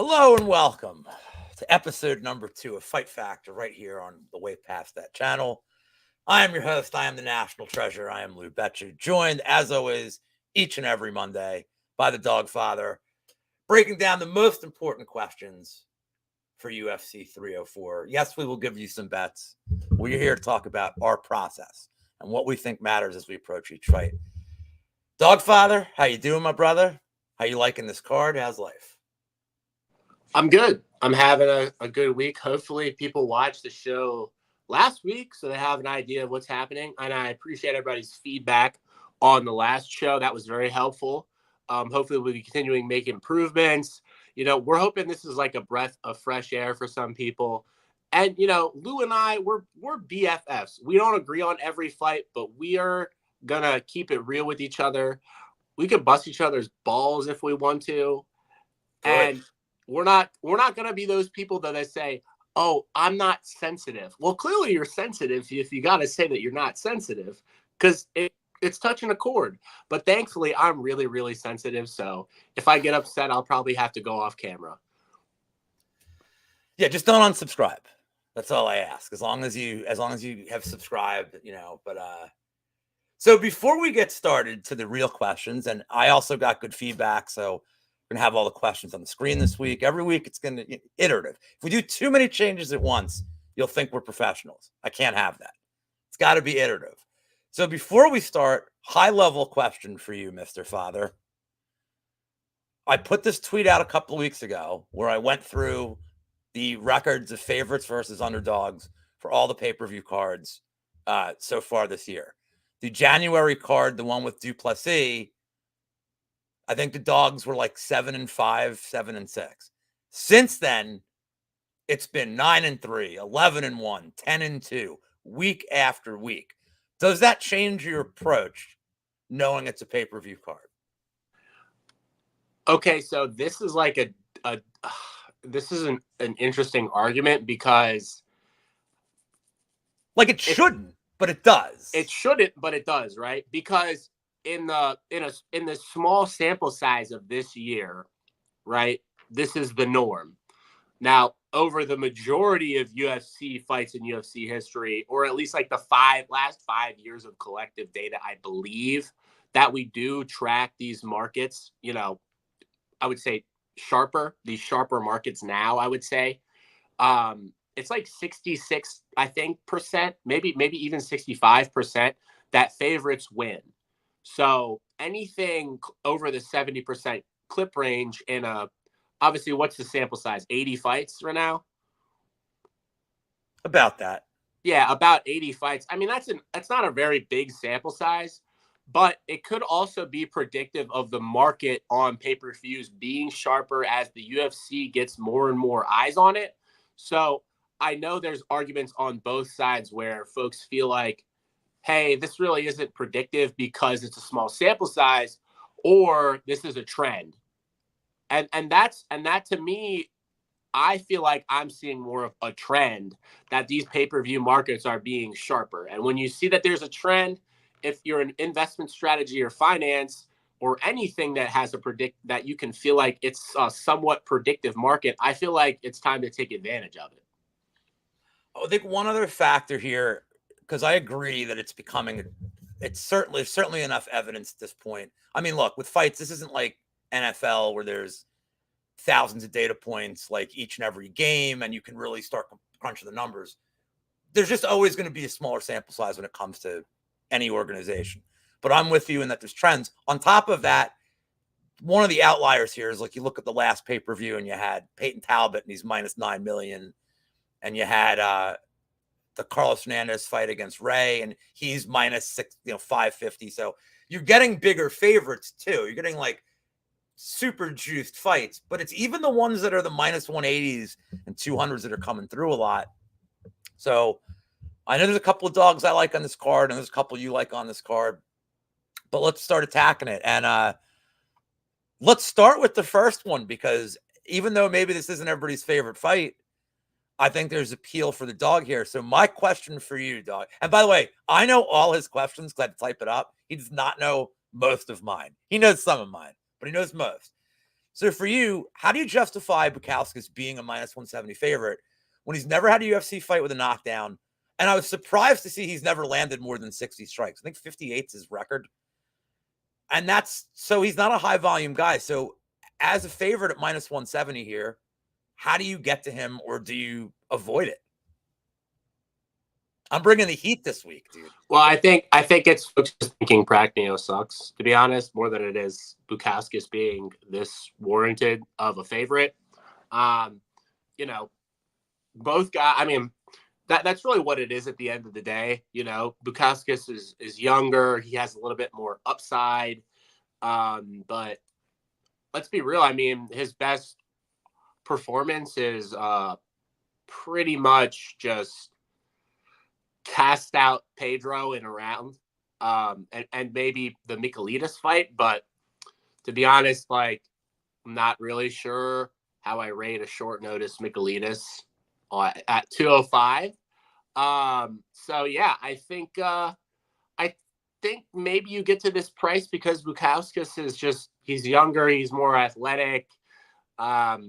Hello and welcome to episode number 2 of Fight Factor right here on the Way Past That channel. I am your host. I am the national treasure. I am Lou Betya, joined as always each and every Monday by the Dogfather, breaking down the most important questions for UFC 304. Yes, we will give you some bets. We're here to talk about our process and what we think matters as we approach each fight. Dogfather, how you doing, my brother? How you liking this card? How's life? I'm good. I'm having a good week. Hopefully people watched the show last week so they have an idea of what's happening. And I appreciate everybody's feedback on the last show. That was very helpful. Hopefully we'll be continuing to make improvements. We're hoping this is like a breath of fresh air for some people. And, Lou and I, we're BFFs. We don't agree on every fight, but we are going to keep it real with each other. We could bust each other's balls if we want to. Good. And we're not going to be those people that they say, oh, I'm not sensitive. Well, clearly you're sensitive if you got to say that you're not sensitive, because it's touching a chord. But thankfully, I'm really, really sensitive. So if I get upset, I'll probably have to go off camera. Yeah, just don't unsubscribe. That's all I ask. As long as you have subscribed, But so before we get started to the real questions, and I also got good feedback, so we're going to have all the questions on the screen this week. Every week, it's going to be iterative. If we do too many changes at once, you'll think we're professionals. I can't have that. It's got to be iterative. So before we start, high-level question for you, Mr. Father. I put this tweet out a couple of weeks ago where I went through the records of favorites versus underdogs for all the pay-per-view cards so far this year. The January card, the one with Duplessis, I think the dogs were like 7-5, 7-6. Since then, it's been 9-3, 11-1, 10-2, week after week. Does that change your approach, knowing it's a pay-per-view card? Okay, so this is like this is an interesting argument because like it shouldn't, but it does. It shouldn't, but it does, right? Because in the small sample size of this year, right, this is the norm. Now, over the majority of UFC fights in UFC history, or at least like the last 5 years of collective data, I believe that we do track these markets, I would say these sharper markets now, I would say. It's like 66, I think, percent, maybe even 65% that favorites win. So anything over the 70% clip range in obviously, what's the sample size? 80 fights right now? About that. Yeah, about 80 fights. I mean, that's not a very big sample size, but it could also be predictive of the market on pay-per-views being sharper as the UFC gets more and more eyes on it. So I know there's arguments on both sides where folks feel like, hey, this really isn't predictive because it's a small sample size, or this is a trend. And that to me, I feel like I'm seeing more of a trend that these pay-per-view markets are being sharper. And when you see that there's a trend, if you're an investment strategy or finance or anything that has that you can feel like it's a somewhat predictive market, I feel like it's time to take advantage of it. I think one other factor here, because I agree that it's certainly enough evidence at this point. I mean, look, with fights, this isn't like NFL where there's thousands of data points like each and every game, and you can really start crunching the numbers. There's just always going to be a smaller sample size when it comes to any organization. But I'm with you in that there's trends. On top of that, one of the outliers here is like you look at the last pay-per-view and you had Peyton Talbot and he's minus 9 million. And you had the Carlos Hernandez fight against Ray, and he's minus 550. So you're getting bigger favorites too. You're getting like super juiced fights, but it's even the ones that are the minus 180s and 200s that are coming through a lot. So I know there's a couple of dogs I like on this card, and there's a couple you like on this card, but let's start attacking it. And let's start with the first one, because even though maybe this isn't everybody's favorite fight, I think there's appeal for the dog here. So my question for you, dog, and by the way, I know all his questions because I had to type it up. He does not know most of mine. He knows some of mine, but he knows most. So for you, how do you justify Bukowskis being a -170 favorite when he's never had a UFC fight with a knockdown? And I was surprised to see he's never landed more than 60 strikes. I think 58 is his record. And so he's not a high volume guy. So as a favorite at -170 here, how do you get to him or do you avoid it? I'm bringing the heat this week, dude. Well, I think it's folks just thinking Prachnio sucks, to be honest, more than it is Bukowskis being this warranted of a favorite. You know, both guys. I mean, that's really what it is at the end of the day. You know, Bukowskis is younger. He has a little bit more upside. But let's be real. I mean, his best performance is pretty much just cast out Pedro in a round, and maybe the Michailidis fight. But to be honest, like, I'm not really sure how I rate a short notice Michailidis at 205. So yeah, I think maybe you get to this price because Bukowskis is just, he's younger, he's more athletic.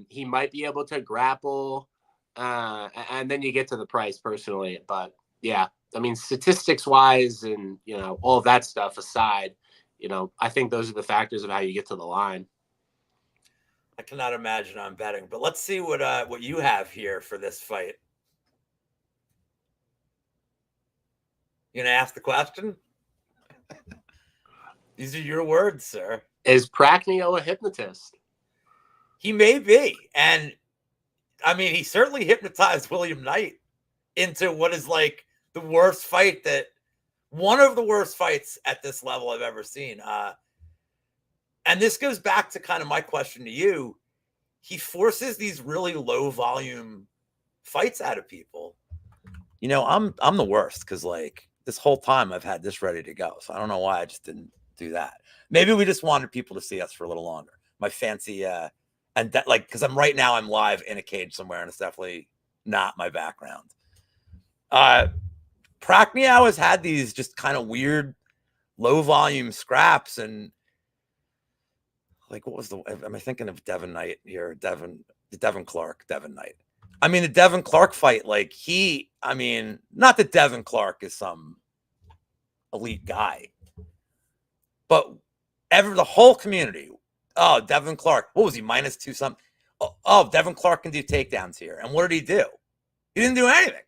He might be able to grapple, and then you get to the price personally. But yeah, I mean, statistics wise and, you know, all of that stuff aside, you know, I think those are the factors of how you get to the line. I cannot imagine I'm betting, but let's see what you have here for this fight. You gonna ask the question? These are your words, sir. Is Prachnio a hypnotist? He may be. And I mean, he certainly hypnotized William Knight into what is like the worst fight one of the worst fights at this level I've ever seen. And this goes back to kind of my question to you. He forces these really low volume fights out of people. You know, I'm the worst because like this whole time I've had this ready to go. So I don't know why I just didn't do that. Maybe we just wanted people to see us for a little longer. My fancy and that, like, because I'm live in a cage somewhere, and it's definitely not my background. Prachnio has had these just kind of weird low volume scraps, and like, what was am I thinking of Devin Knight here? Devin Knight. I mean, the Devin Clark fight, like not that Devin Clark is some elite guy, but the whole community, oh, Devin Clark, what was he, -2 something? Oh, Devin Clark can do takedowns here. And what did he do? He didn't do anything.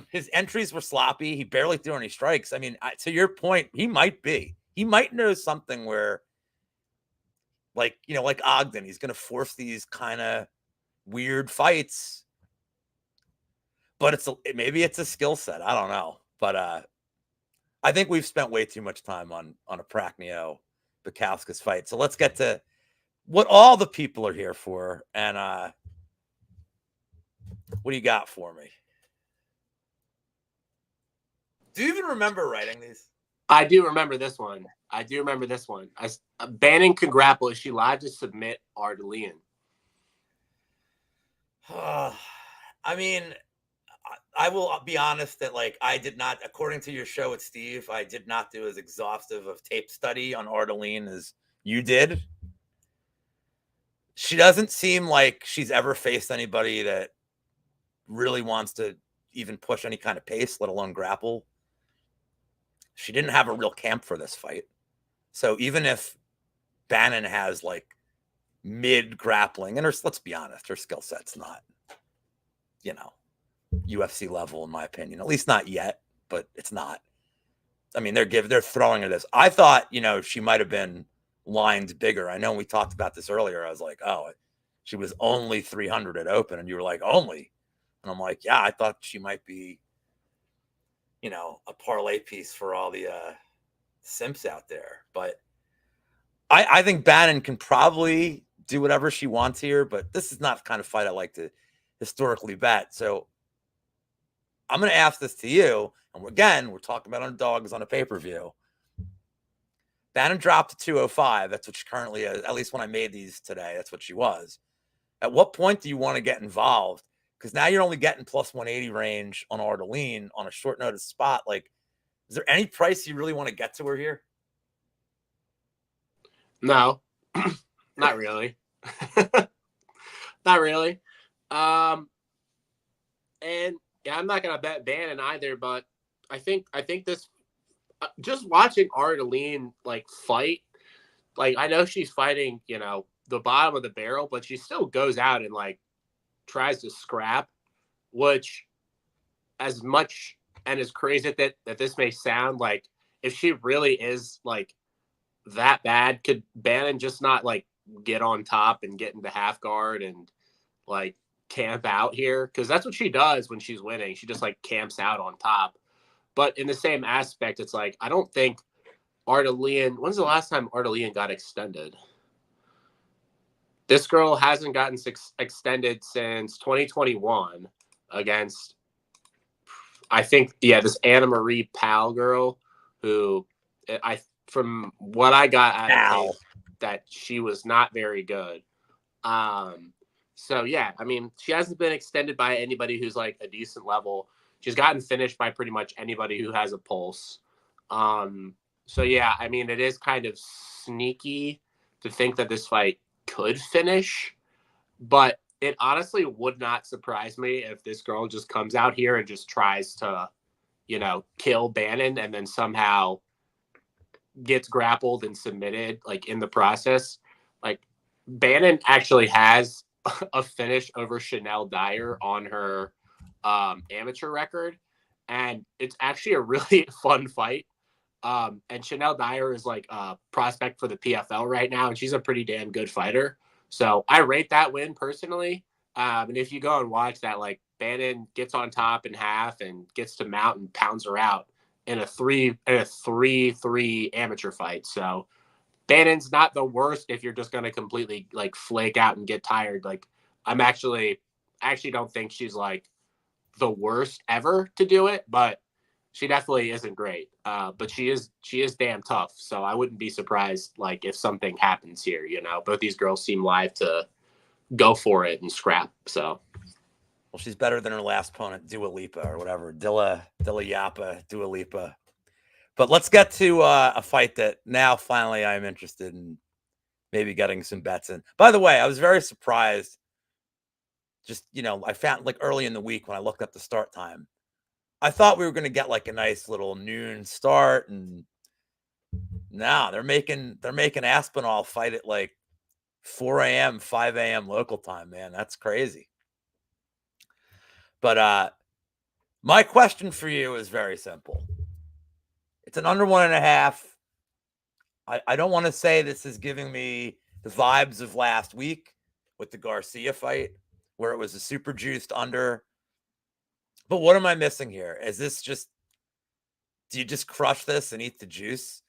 His entries were sloppy. He barely threw any strikes. I mean, to your point, he might know something where, like, you know, like Ogden, he's going to force these kind of weird fights. But maybe it's a skill set. I don't know. But I think we've spent way too much time on a Prachnio Bukowskis fight. So let's get to what all the people are here for. And what do you got for me? Do you even remember writing these? I do remember this one. Bannon can grapple. Is she live to submit Ardalian? I mean, I will be honest that, like, I did not, according to your show with Steve, I did not do as exhaustive of tape study on Ardalian as you did. She doesn't seem like she's ever faced anybody that really wants to even push any kind of pace, let alone grapple. She didn't have a real camp for this fight. So even if Bannon has like mid grappling, and let's be honest, her skill set's not, you know, UFC level, in my opinion, at least not yet, but it's not. I mean, they're throwing her this. I thought, you know, she might have been lined bigger. I know we talked about this earlier. I was like, oh, she was only 300 at open. And you were like, only. And I'm like, yeah, I thought she might be, you know, a parlay piece for all the simps out there. But I think Bannon can probably do whatever she wants here, but this is not the kind of fight I like to historically bet. So I'm going to ask this to you. And again, we're talking about underdogs on a pay-per-view. Bannon dropped to 205. That's what she currently is. At least when I made these today, that's what she was. At what point do you want to get involved? Because now you're only getting plus 180 range on Ardalian on a short notice spot. Like, is there any price you really want to get to her here? No, not really. Not really. And yeah, I'm not gonna bet Bannon either, but I think this just watching Ardeline like fight, like I know she's fighting, the bottom of the barrel, but she still goes out and like tries to scrap, which as much and as crazy that this may sound, like if she really is like that bad, could Bannon just not like get on top and get into half guard and like camp out here? Because that's what she does when she's winning. She just like camps out on top. But in the same aspect, it's like I don't think Artelian. When's the last time Artelian got extended? This girl hasn't gotten extended since 2021 against, I think, yeah, this Anna Marie Powell girl, who from what I got out of tape, that she was not very good. So yeah, I mean, she hasn't been extended by anybody who's like a decent level. She's gotten finished by pretty much anybody who has a pulse. So yeah, I mean, it is kind of sneaky to think that this fight could finish, but it honestly would not surprise me if this girl just comes out here and just tries to, kill Bannon and then somehow gets grappled and submitted like in the process. Like Bannon actually has a finish over Chanel Dyer on her amateur record, and it's actually a really fun fight. And Chanel Dyer is like a prospect for the PFL right now, and she's a pretty damn good fighter. So I rate that win personally. And if you go and watch that, like Bannon gets on top in half and gets to mount and pounds her out in a 3-3 amateur fight. So Bannon's not the worst if you're just gonna completely like flake out and get tired. Like I actually don't think she's like the worst ever to do it, but she definitely isn't great. But she is damn tough. So I wouldn't be surprised like if something happens here. Both these girls seem live to go for it and scrap. So well, she's better than her last opponent, Dua Lipa or whatever, Dilla Yapa, Dua Lipa. But let's get to a fight that now finally I'm interested in maybe getting some bets in. By the way, I was very surprised. Just, I found like early in the week when I looked up the start time, I thought we were going to get like a nice little noon start, and now they're making Aspinall fight at like 4 a.m., 5 a.m. local time, man. That's crazy. But my question for you is very simple. It's an under 1.5. I don't want to say this is giving me the vibes of last week with the Garcia fight, where it was a super juiced under. But what am I missing here? Is this just, do you just crush this and eat the juice?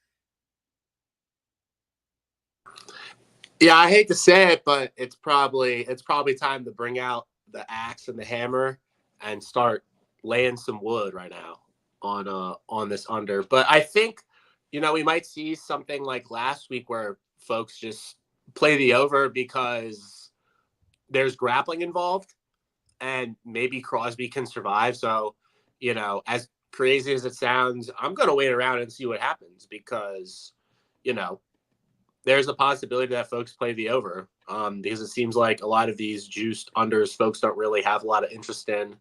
yeah, I hate to say it, but it's probably time to bring out the axe and the hammer and start laying some wood right now on this under. But I think we might see something like last week where folks just play the over because there's grappling involved and maybe Crosby can survive. So, as crazy as it sounds, I'm going to wait around and see what happens because, there's a possibility that folks play the over because it seems like a lot of these juiced unders folks don't really have a lot of interest in.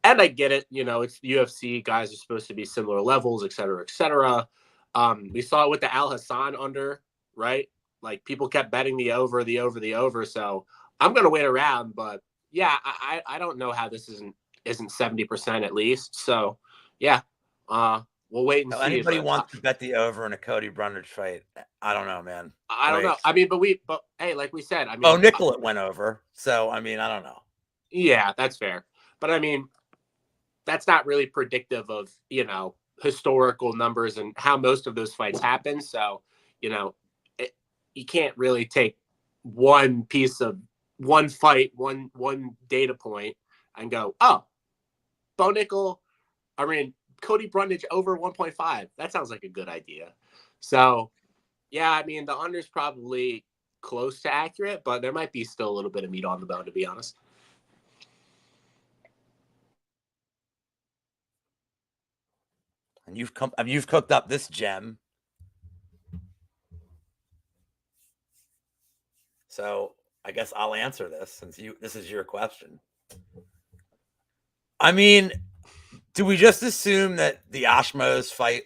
And I get it. It's UFC. Guys are supposed to be similar levels, et cetera, et cetera. We saw it with the Al Hassan under, right? Like people kept betting the over, the over, the over. So I'm going to wait around. But yeah, I don't know how this isn't 70% at least. So yeah, we'll wait and see. Anybody wants to bet the over in a Cody Brundage fight? I don't know, man. I don't know. I mean, but hey, like we said, I mean, oh, Nicollet went over. So I mean, I don't know. Yeah, that's fair. But I mean, that's not really predictive of historical numbers and how most of those fights happen. So you can't really take one piece of one fight, one data point, and go, oh, Bo Nickel. I mean, Cody Brundage over 1.5. That sounds like a good idea. So yeah, I mean the under's probably close to accurate, but there might be still a little bit of meat on the bone, to be honest. And you've cooked up this gem. So I guess I'll answer this since this is your question. I mean, do we just assume that the Ashmos fight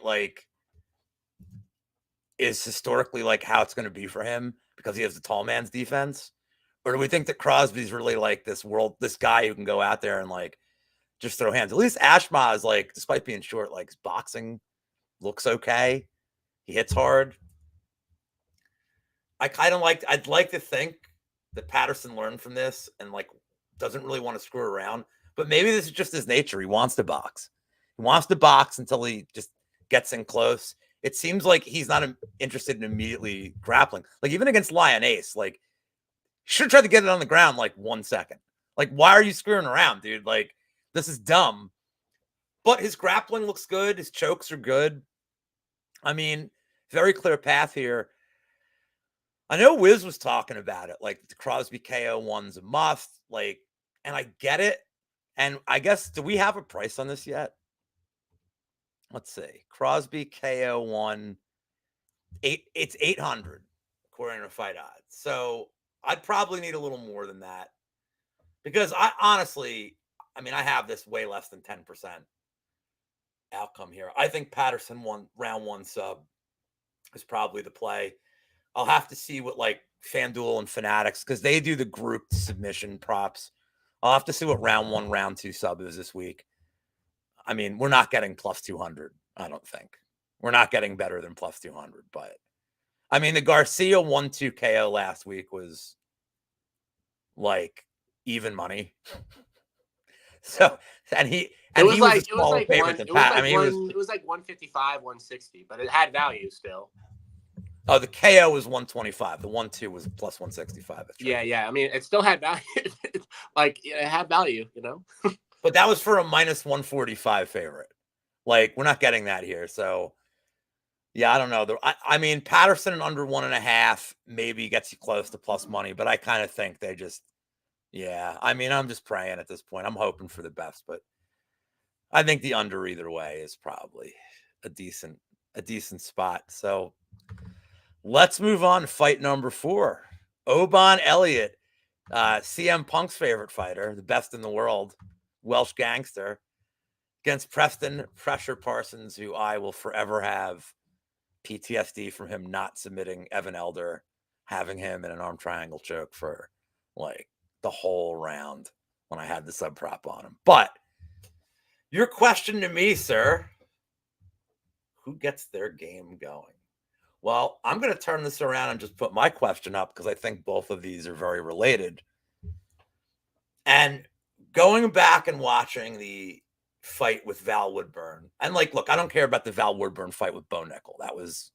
is historically how it's going to be for him because he has the tall man's defense? Or do we think that Crosby's really this guy who can go out there and just throw hands? At least Ashma is despite being short, his boxing looks okay. He hits hard. I'd like to think that Patterson learned from this and doesn't really want to screw around. But maybe this is just his nature. He wants to box. He wants to box until he just gets in close. It seems like he's not interested in immediately grappling. Even against Lion Ace, should have tried to get it on the ground 1 second. Why are you screwing around, dude? This is dumb. But his grappling looks good. His chokes are good. I mean, very clear path here. I know Wiz was talking about it, the Crosby KO one's a must, and I get it. And I guess, do we have a price on this yet? Let's see. Crosby KO one, it's 800 according to Fight Odds. So I'd probably need a little more than that because I have this way less than 10% outcome here. I think Patterson won round one sub is probably the play. I'll have to see what FanDuel and Fanatics, because they do the group submission props. I'll have to see what round one, round two sub is this week. I mean, we're not getting plus 200, I don't think. We're not getting better than plus 200, but I mean, the Garcia 1-2 KO last week was even money. So, and he was a smaller favorite than Pat. It was 155, 160, but it had value still. Oh, the KO was 125. The 1-2 was plus 165. That's right. Yeah. I mean, it still had value. It had value, But that was for a minus 145 favorite. We're not getting that here. So, yeah, I don't know. I mean, Patterson and under 1.5 maybe gets you close to plus money, but I kind of think they just, yeah. I mean, I'm just praying at this point. I'm hoping for the best, but I think the under either way is probably a decent spot. So let's move on to fight number 4. Oban Elliott, CM Punk's favorite fighter, the best in the world, Welsh gangster, against Preston Pressure Parsons, who I will forever have PTSD from him not submitting Evan Elder, having him in an arm triangle choke for the whole round when I had the sub prop on him. But your question to me, sir, who gets their game going? Well, I'm going to turn this around and just put my question up because I think both of these are very related. And going back and watching the fight with Val Woodburn, and look, I don't care about the Val Woodburn fight with Bo Nickel. That was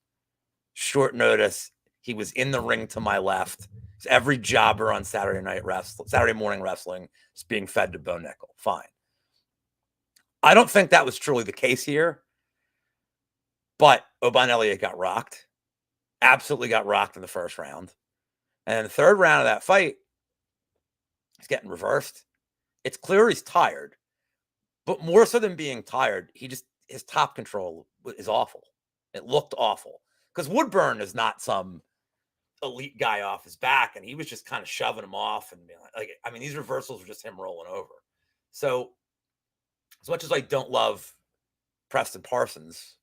short notice. He was in the ring to my left. Every jobber on Saturday morning wrestling is being fed to Bo Nickel. Fine. I don't think that was truly the case here. But Oban Elliott got rocked. Absolutely got rocked in the first round. And in the third round of that fight, he's getting reversed. It's clear he's tired. But more so than being tired, his top control is awful. It looked awful. Because Woodburn is not some elite guy off his back, and he was just kind of shoving him off and being these reversals were just him rolling over. So as much as I don't love Preston Parsons,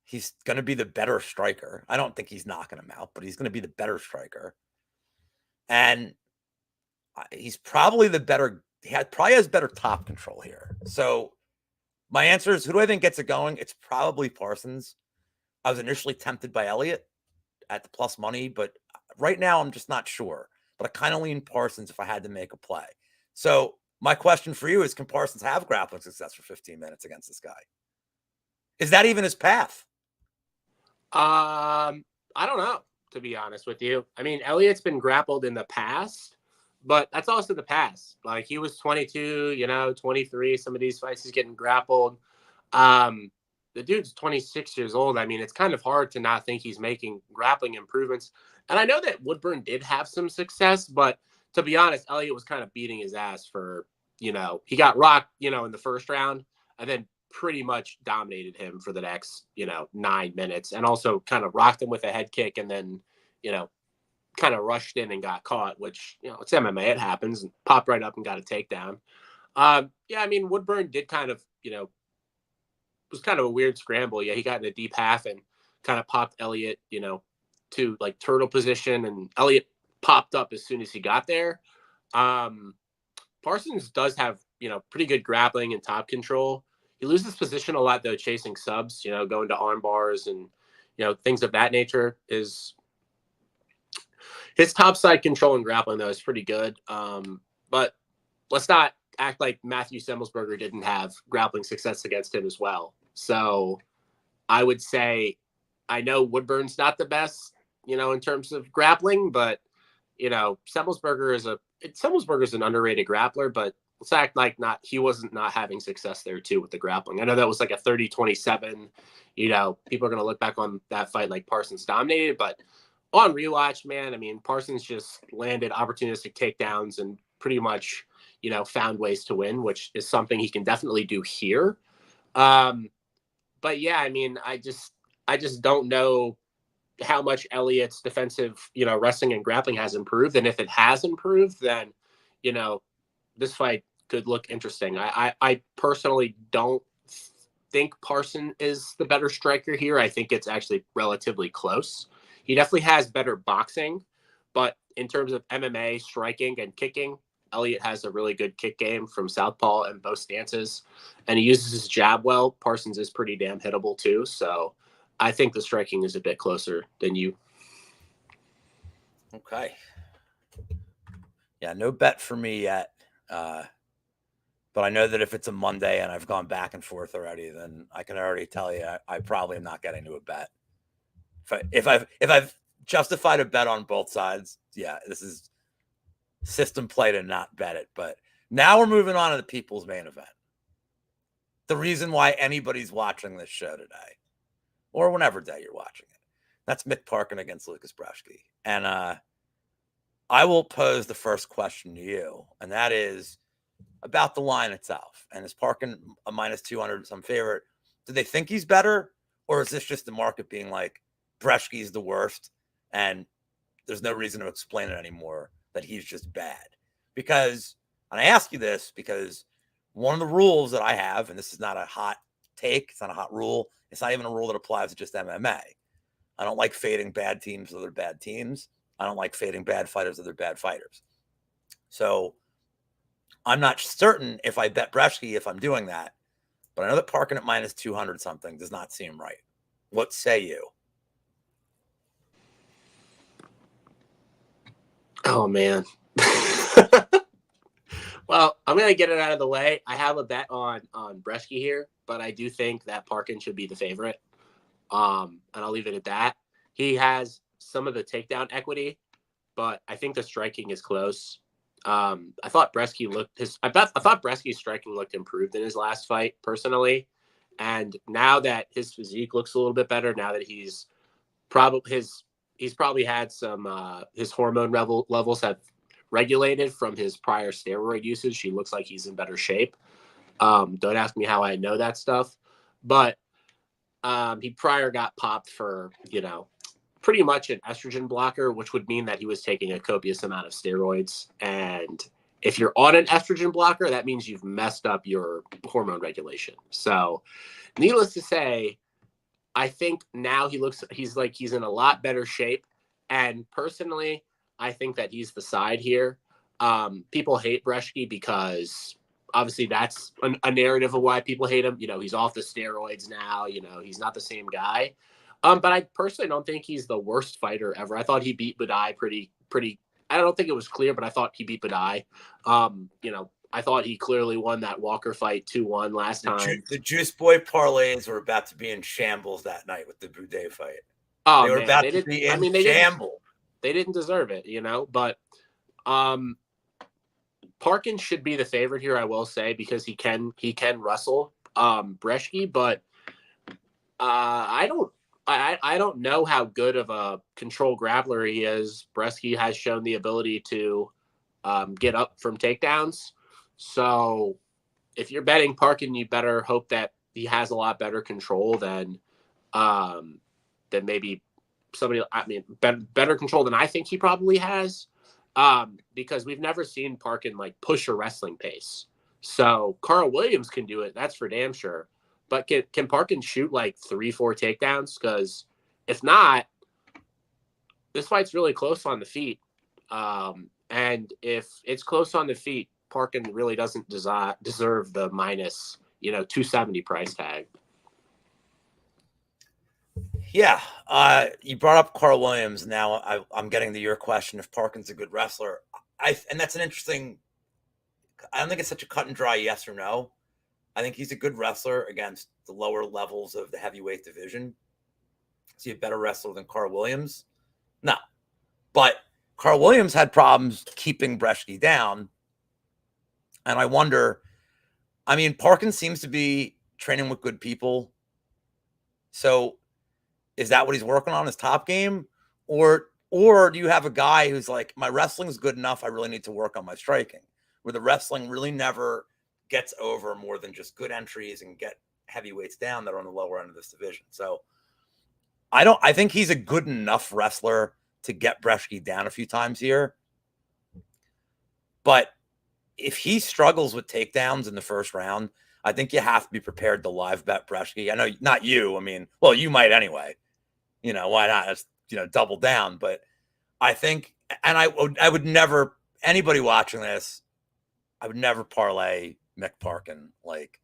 he's going to be the better striker. I don't think he's knocking him out, but he's going to be the better striker. And he's probably probably has better top control here. So my answer is, who do I think gets it going? It's probably Parsons. I was initially tempted by Elliott at the plus money, but right now I'm just not sure. But I kind of lean Parsons if I had to make a play. So my question for you is, can Parsons have grappling success for 15 minutes against this guy? Is that even his path? I don't know, to be honest with you. I mean, Elliott's been grappled in the past, but that's also the past. He was 22, 23. Some of these fights he's getting grappled. The dude's 26 years old. I mean, it's kind of hard to not think he's making grappling improvements. And I know that Woodburn did have some success, but to be honest, Elliott was kind of beating his ass for, he got rocked, in the first round and then pretty much dominated him for the next, 9 minutes, and also kind of rocked him with a head kick and then, kind of rushed in and got caught, which, it's MMA, it happens, and popped right up and got a takedown. Yeah, I mean, Woodburn did kind of, was kind of a weird scramble. Yeah, he got in a deep half and kind of popped Elliott, to like turtle position, and Elliott popped up as soon as he got there. Parsons does have, pretty good grappling and top control. He loses position a lot though, chasing subs, going to arm bars and, things of that nature. Is his top side control and grappling though is pretty good. But let's not act like Matthew Semmelsberger didn't have grappling success against him as well. So I would say, I know Woodburn's not the best, in terms of grappling, but Semmelsberger is an underrated grappler, but let's act like he wasn't not having success there too with the grappling. I know that was like a 30-27, people are going to look back on that fight like Parsons dominated, but on rewatch, man, I mean, Parsons just landed opportunistic takedowns and pretty much, found ways to win, which is something he can definitely do here. But yeah, I mean, I just don't know how much Elliott's defensive, wrestling and grappling has improved. And if it has improved, then, this fight could look interesting. I personally don't think Parson is the better striker here. I think it's actually relatively close. He definitely has better boxing, but in terms of MMA striking and kicking, Elliott has a really good kick game from southpaw and both stances, and he uses his jab well. Parsons is pretty damn hittable too, so I think the striking is a bit closer than you. Okay. Yeah, no bet for me yet. But I know that if it's a Monday and I've gone back and forth already, then I can already tell you I probably am not getting to a bet. If I've justified a bet on both sides, yeah, this is system play to not bet it. But now we're moving on to the people's main event. The reason why anybody's watching this show today, or whenever day you're watching it, that's Mick Parkin against Lucas Brzeski. And I will pose the first question to you, and that is about the line itself. And is Parkin a minus 200 some favorite? Do they think he's better, or is this just the market being like Brzeski's the worst and there's no reason to explain it anymore that he's just bad? Because, and I ask you this because one of the rules that I have, and this is not a hot take, it's not a hot rule, it's not even a rule that applies to just MMA. I don't like fading bad teams with other bad teams. I don't like fading bad fighters with other bad fighters. So I'm not certain if I bet Brzeski if I'm doing that, but I know that Parkin at minus 200 something does not seem right. What say you? Oh, man. Well, I'm going to get it out of the way. I have a bet on Brzeski here, but I do think that Parkin should be the favorite. And I'll leave it at that. He has some of the takedown equity, but I think the striking is close. I thought Brzeski's striking looked improved in his last fight, personally. And now that his physique looks a little bit better, now that he's probably had some his hormone levels have regulated from his prior steroid usage. He looks like he's in better shape. Don't ask me how I know that stuff, but he prior got popped for, pretty much an estrogen blocker, which would mean that he was taking a copious amount of steroids. And if you're on an estrogen blocker, that means you've messed up your hormone regulation. So needless to say, I think now he's in a lot better shape. And personally, I think that he's the side here. People hate Brzeski because obviously that's a narrative of why people hate him. He's off the steroids now. He's not the same guy. But I personally don't think he's the worst fighter ever. I thought he beat Badai pretty. I don't think it was clear, but I thought he beat Badai. I thought he clearly won that Walker fight 2-1 last time. The Juice Boy parlays were about to be in shambles that night with the Boudet fight. Oh, they were about to be in shambles. They didn't deserve it, but Parkin should be the favorite here, I will say, because he can wrestle Brzeski, but I don't know how good of a control grappler he is. Brzeski has shown the ability to get up from takedowns. So if you're betting Parkin, you better hope that he has a lot better control than maybe somebody, I mean, better control than I think he probably has, because we've never seen Parkin like push a wrestling pace. So Carl Williams can do it. That's for damn sure. But can Parkin shoot like 3-4 takedowns? Because if not, this fight's really close on the feet. And if it's close on the feet, Parkin really doesn't deserve the minus, 270 price tag. Yeah. You brought up Carl Williams. Now I'm getting to your question if Parkin's a good wrestler. And that's an interesting, I don't think it's such a cut and dry yes or no. I think he's a good wrestler against the lower levels of the heavyweight division. Is he a better wrestler than Carl Williams? No. But Carl Williams had problems keeping Brzeski down. And I wonder, I mean, Parkin seems to be training with good people. So is that what he's working on, his top game? Or do you have a guy who's like, my wrestling's good enough, I really need to work on my striking, where the wrestling really never gets over more than just good entries and get heavyweights down that are on the lower end of this division. So I think he's a good enough wrestler to get Brzeski down a few times here. But if he struggles with takedowns in the first round, I think you have to be prepared to live bet Brzeski. I know not you. I mean, well, you might anyway. Why not? That's, double down. But I think, and I would never, anybody watching this, I would never parlay Mick Parkin. Like,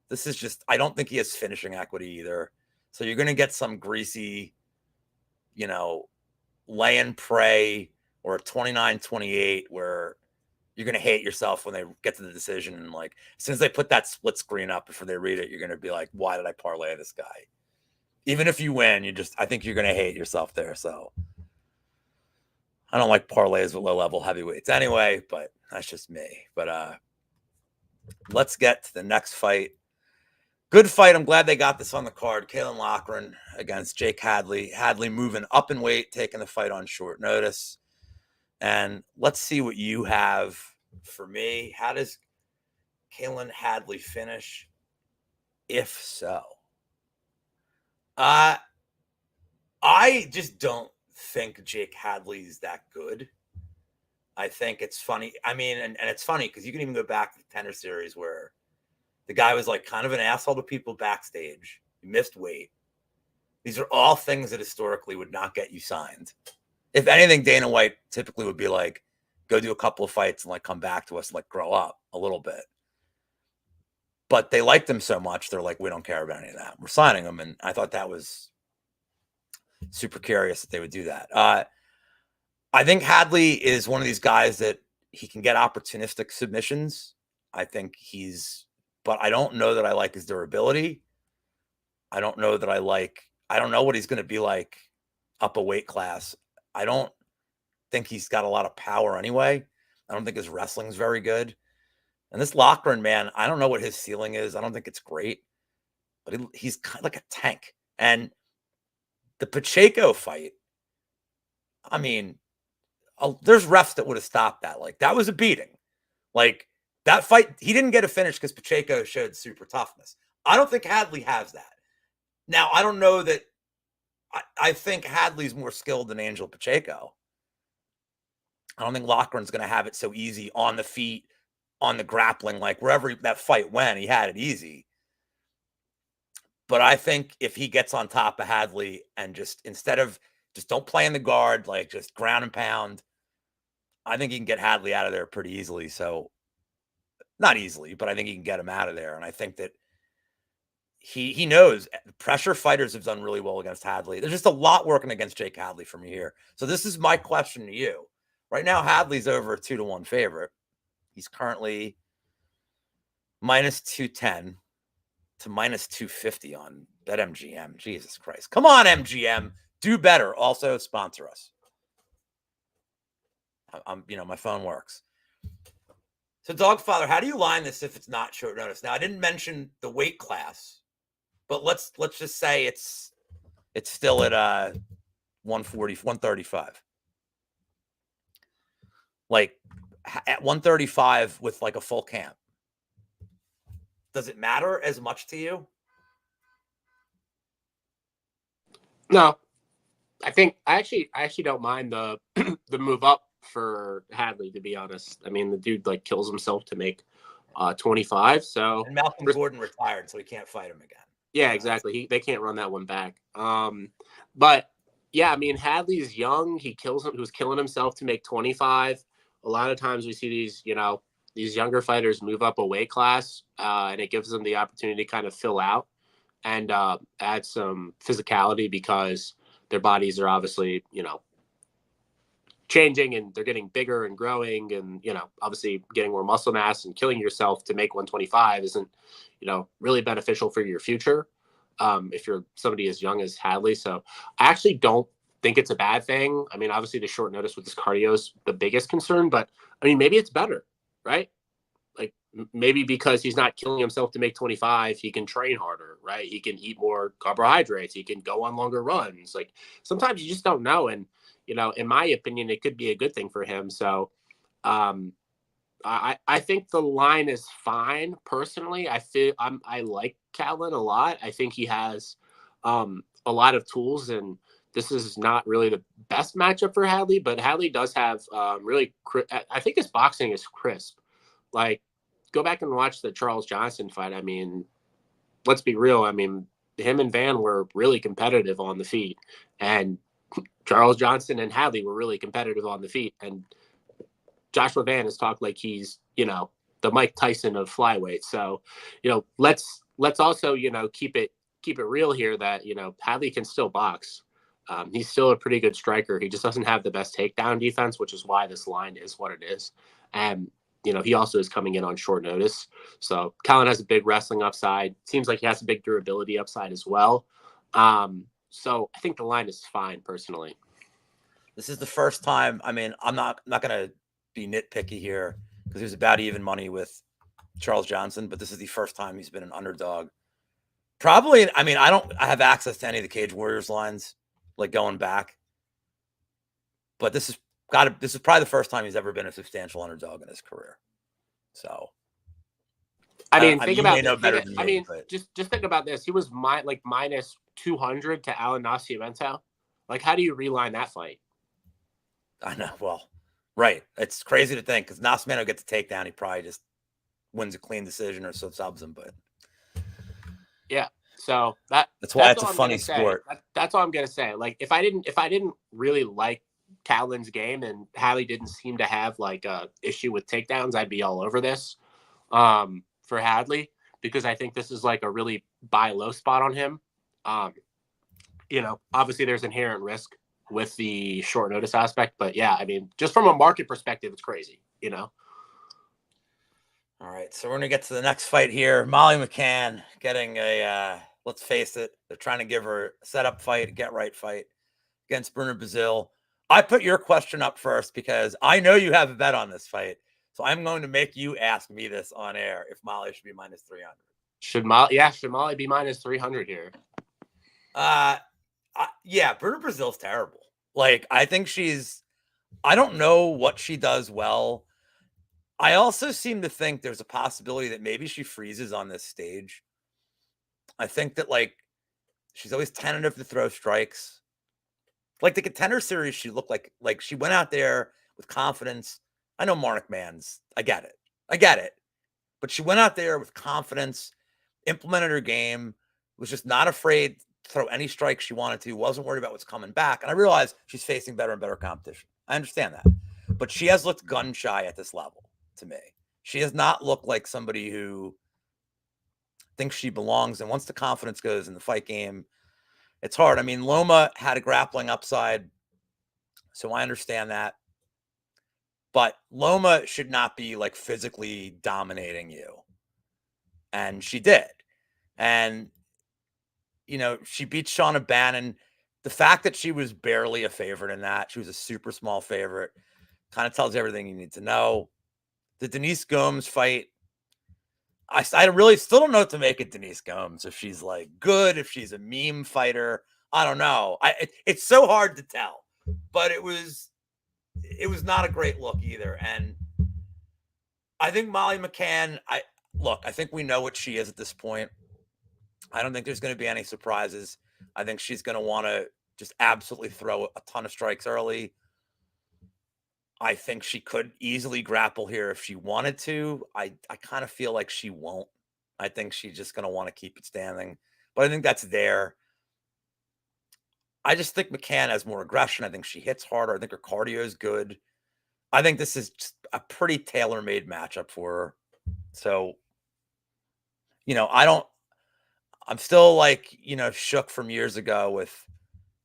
this is just, I don't think he has finishing equity either. So you're going to get some greasy, lay and pray or a 29-28 where you're going to hate yourself when they get to the decision. And like, as soon as they put that split screen up before they read it, you're going to be like, why did I parlay this guy? Even if you win, I think you're going to hate yourself there. So I don't like parlays with low level heavyweights anyway, but that's just me. But let's get to the next fight. Good fight. I'm glad they got this on the card. Kalen Loughran against Jake Hadley. Hadley moving up in weight, taking the fight on short notice. And let's see what you have for me. How does Kalen Hadley finish? If so, I just don't think Jake Hadley's that good. I think it's funny. I mean, and it's funny because you can even go back to the Tender Series where the guy was like kind of an asshole to people backstage. He missed weight. These are all things that historically would not get you signed. If anything, Dana White typically would be like, go do a couple of fights and like come back to us and like grow up a little bit. But they liked him so much, they're like, we don't care about any of that. We're signing him. And I thought that was super curious that they would do that. I think Hadley is one of these guys that he can get opportunistic submissions. I think but I don't know that I like his durability. I don't know what he's going to be like up a weight class. I don't think he's got a lot of power anyway. I don't think his wrestling's very good. And this Loughran, man, I don't know what his ceiling is. I don't think it's great, but he's kind of like a tank. And the Pacheco fight, I mean, there's refs that would have stopped that. Like, that was a beating. Like, that fight, he didn't get a finish because Pacheco showed super toughness. I don't think Hadley has that. Now, I don't know that. I think Hadley's more skilled than Angel Pacheco. I don't think Loughran's going to have it so easy on the feet, on the grappling, like wherever that fight went, he had it easy. But I think if he gets on top of Hadley and instead of don't play in the guard, like just ground and pound, I think he can get Hadley out of there pretty easily. So not easily, but I think he can get him out of there. And I think that he knows pressure fighters have done really well against Hadley. There's just a lot working against Jake Hadley for me here. So this is my question to you. Right now, Hadley's over a 2-1 favorite. He's currently minus 210 to minus 250 on BetMGM. Jesus Christ. Come on, MGM. Do better. Also sponsor us. My phone works. So Dogfather, how do you line this if it's not short notice? Now, I didn't mention the weight class, but let's just say it's still at 140, 135. Like at 135 with like a full camp. Does it matter as much to you? No. I actually don't mind the the move up for Hadley, to be honest. I mean, the dude like kills himself to make 25. So And Malcolm Gordon retired, so he can't fight him again. yeah, exactly. They can't run that one back. But yeah, I mean, Hadley's young. He was killing himself to make 25. A lot of times we see these, these younger fighters move up a weight class, and it gives them the opportunity to kind of fill out and add some physicality because their bodies are obviously, changing and they're getting bigger and growing and, obviously getting more muscle mass, and killing yourself to make 125 isn't, really beneficial for your future. If you're somebody as young as Hadley. So I actually don't think it's a bad thing. I mean, obviously the short notice with this cardio is the biggest concern, but I mean, maybe it's better, right? Like maybe because he's not killing himself to make 25, he can train harder, right? He can eat more carbohydrates. He can go on longer runs. Like sometimes you just don't know. And, in my opinion, it could be a good thing for him. So, um, I think the line is fine. Personally, I like Calvin a lot. I think he has a lot of tools, and this is not really the best matchup for Hadley. But Hadley does have really. I think his boxing is crisp. Like, go back and watch the Charles Johnson fight. I mean, let's be real. I mean, him and Van were really competitive on the feet, and Charles Johnson and Hadley were really competitive on the feet, and Joshua Van has talked like he's, the Mike Tyson of flyweight. So, let's also, keep it real here that, Hadley can still box. He's still a pretty good striker. He just doesn't have the best takedown defense, which is why this line is what it is. And, he also is coming in on short notice. So Callan has a big wrestling upside. Seems like he has a big durability upside as well. So I think the line is fine personally. This is the first time. I mean, I'm not going to be nitpicky here because he was about even money with Charles Johnson, but this is the first time he's been an underdog. Probably, I mean, I have access to any of the Cage Warriors lines, like going back, but this is probably the first time he's ever been a substantial underdog in his career. So, I mean, you may know better than me. Just think about this. He was minus 200 to Alan Nascimento. Like, how do you reline that fight? I know. Well, right. It's crazy to think because Nascimento gets a takedown. He probably just wins a clean decision or so subs him. But yeah, so that's why it's a funny sport. That's all I'm gonna say. Like, if I didn't really like Callan's game and Hadley didn't seem to have like a issue with takedowns, I'd be all over this for Hadley because I think this is like a really buy low spot on him. Obviously there's inherent risk with the short notice aspect, but yeah, I mean, just from a market perspective, it's crazy, All right, so we're gonna get to the next fight here. Molly McCann getting a let's face it, they're trying to give her a setup fight, get right fight against Bruno Brazil. I put your question up first because I know you have a bet on this fight, so I'm going to make you ask me this on air if Molly should be minus 300. Should Molly be minus 300 here? Yeah, Bruno Brazil's terrible. Like, I think I don't know what she does well. I also seem to think there's a possibility that maybe she freezes on this stage. I think that, like, she's always tentative to throw strikes. Like the Contender Series, she looked like she went out there with confidence. I know Mark Mann's. I get it. But she went out there with confidence, implemented her game, was just not afraid to throw any strikes she wanted to, wasn't worried about what's coming back. And I realize she's facing better and better competition. I understand that. But she has looked gun shy at this level to me. She has not looked like somebody who thinks she belongs. And once the confidence goes in the fight game, it's hard. I mean, Loma had a grappling upside, so I understand that. But Loma should not be like physically dominating you. And she did. And, she beat Shauna Bannon. The fact that she was barely a favorite in that, she was a super small favorite, kind of tells you everything you need to know. The Denise Gomes fight, I really still don't know what to make of Denise Gomes. If she's like good, if she's a meme fighter, I don't know. It's so hard to tell, but it was not a great look either. And I think Molly McCann, I think we know what she is at this point. I don't think there's going to be any surprises. I think she's going to want to just absolutely throw a ton of strikes early. I think she could easily grapple here if she wanted to. I kind of feel like she won't. I think she's just going to want to keep it standing. But I think that's there. I just think McCann has more aggression. I think she hits harder. I think her cardio is good. I think this is just a pretty tailor-made matchup for her. So, I'm still like, shook from years ago with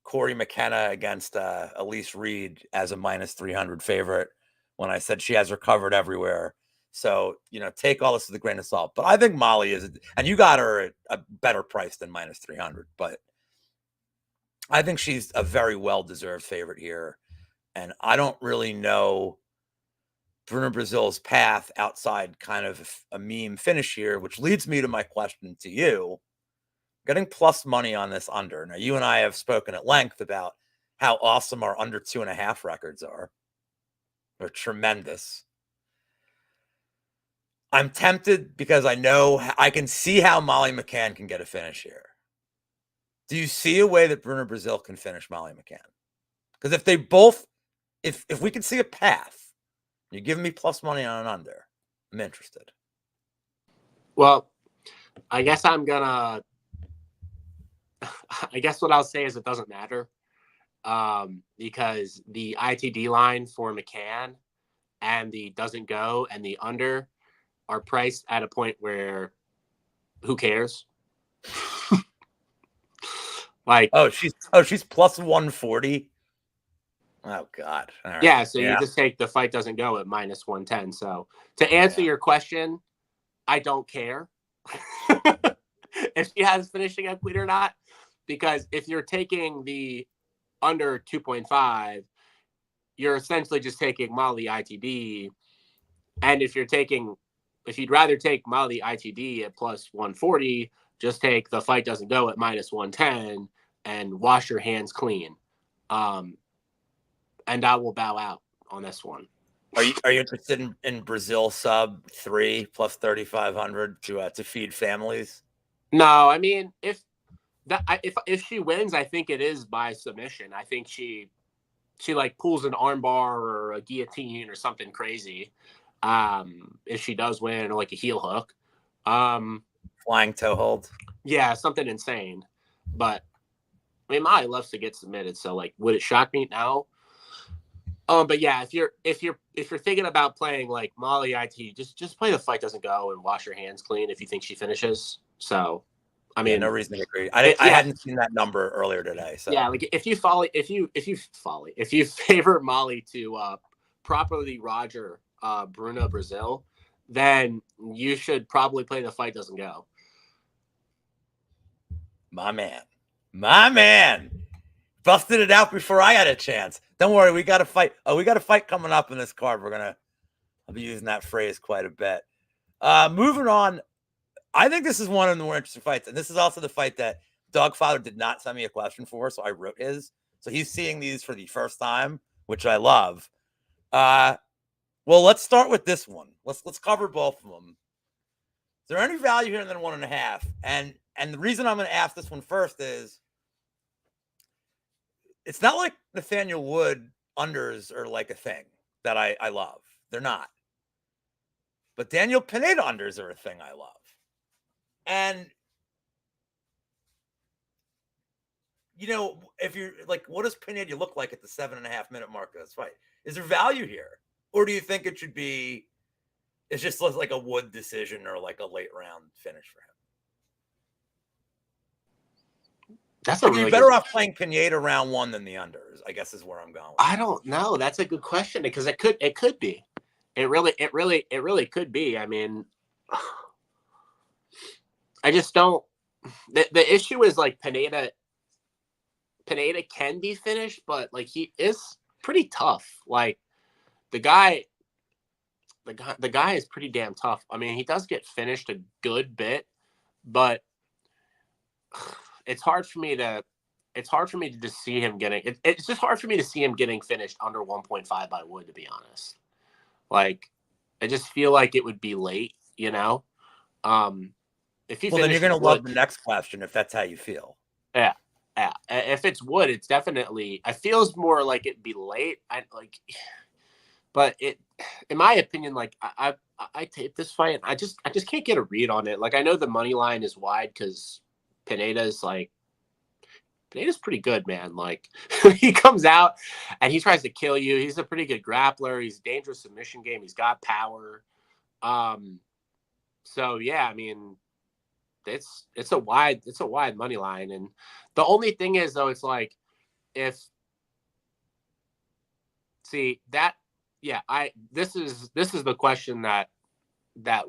Corey McKenna against Elise Reed as a minus 300 favorite when I said she has her covered everywhere. So, take all this with a grain of salt. But I think Molly is, and you got her at a better price than minus 300. But I think she's a very well-deserved favorite here. And I don't really know Bruno Brazil's path outside kind of a meme finish here, which leads me to my question to you. Getting plus money on this under. Now, you and I have spoken at length about how awesome our under 2.5 records are. They're tremendous. I'm tempted because I can see how Molly McCann can get a finish here. Do you see a way that Bruno Brazil can finish Molly McCann? Because if they both, if we can see a path, you're giving me plus money on an under, I'm interested. Well, I guess what I'll say is it doesn't matter because the ITD line for McCann and the doesn't go and the under are priced at a point where who cares? She's plus 140. Oh God. All right. Yeah, so you just take the fight doesn't go at minus 110. So to answer your question, I don't care if she has finishing equity or not, because if you're taking the under 2.5, you're essentially just taking Molly ITD. And if you'd rather take Molly ITD at plus 140, just take the fight doesn't go at minus 110 and wash your hands clean. And I will bow out on this one. Are you interested in Brazil sub 3 plus 3,500 to feed families? No, I mean if she wins, I think it is by submission. I think she like pulls an armbar or a guillotine or something crazy. If she does win, or like a heel hook, flying toe hold, yeah, something insane. But I mean, Molly loves to get submitted, so like, would it shock me? No. But yeah, if you're thinking about playing like Molly IT, just play the fight doesn't go and wash your hands clean if you think she finishes. So, I mean, no reason to agree. I hadn't seen that number earlier today. So yeah, like if you favor Molly to properly Roger Bruno Brazil, then you should probably play the fight doesn't go. My man. Busted it out before I had a chance. Don't worry, we got a fight. Oh, we got a fight coming up in this card. I'll be using that phrase quite a bit. Moving on. I think this is one of the more interesting fights. And this is also the fight that Dogfather did not send me a question for, so I wrote his. So he's seeing these for the first time, which I love. Well, let's start with this one. Let's cover both of them. Is there any value here in the 1.5? And the reason I'm going to ask this one first is it's not like Nathaniel Wood unders are like a thing that I love. They're not. But Daniel Pineda unders are a thing I love. And, if you're like, what does Pineda look like at the 7.5-minute mark of this fight? Is there value here? Or do you think it's just like a Wood decision or like a late round finish for him? You're better off playing Pineda round 1 than the unders, I guess is where I'm going. I don't know. That's a good question because it could be. It really could be. I mean, I just don't. The issue is like Pineda can be finished, but like he is pretty tough. Like the guy is pretty damn tough. I mean, he does get finished a good bit, but it's hard for me to just see him getting. It's just hard for me to see him getting finished under 1.5 by Wood, to be honest. Like, I just feel like it would be late, If he then you're going to love the next question if that's how you feel. Yeah. If it's Wood, it's definitely. It feels more like it'd be late. But in my opinion, like I tape this fight. I just can't get a read on it. Like I know the money line is wide because Pineda's pretty good, man. Like he comes out and he tries to kill you. He's a pretty good grappler. He's a dangerous submission game. He's got power. So yeah, I mean, it's a wide money line. And the only thing is though, it's like if see that yeah, this is the question that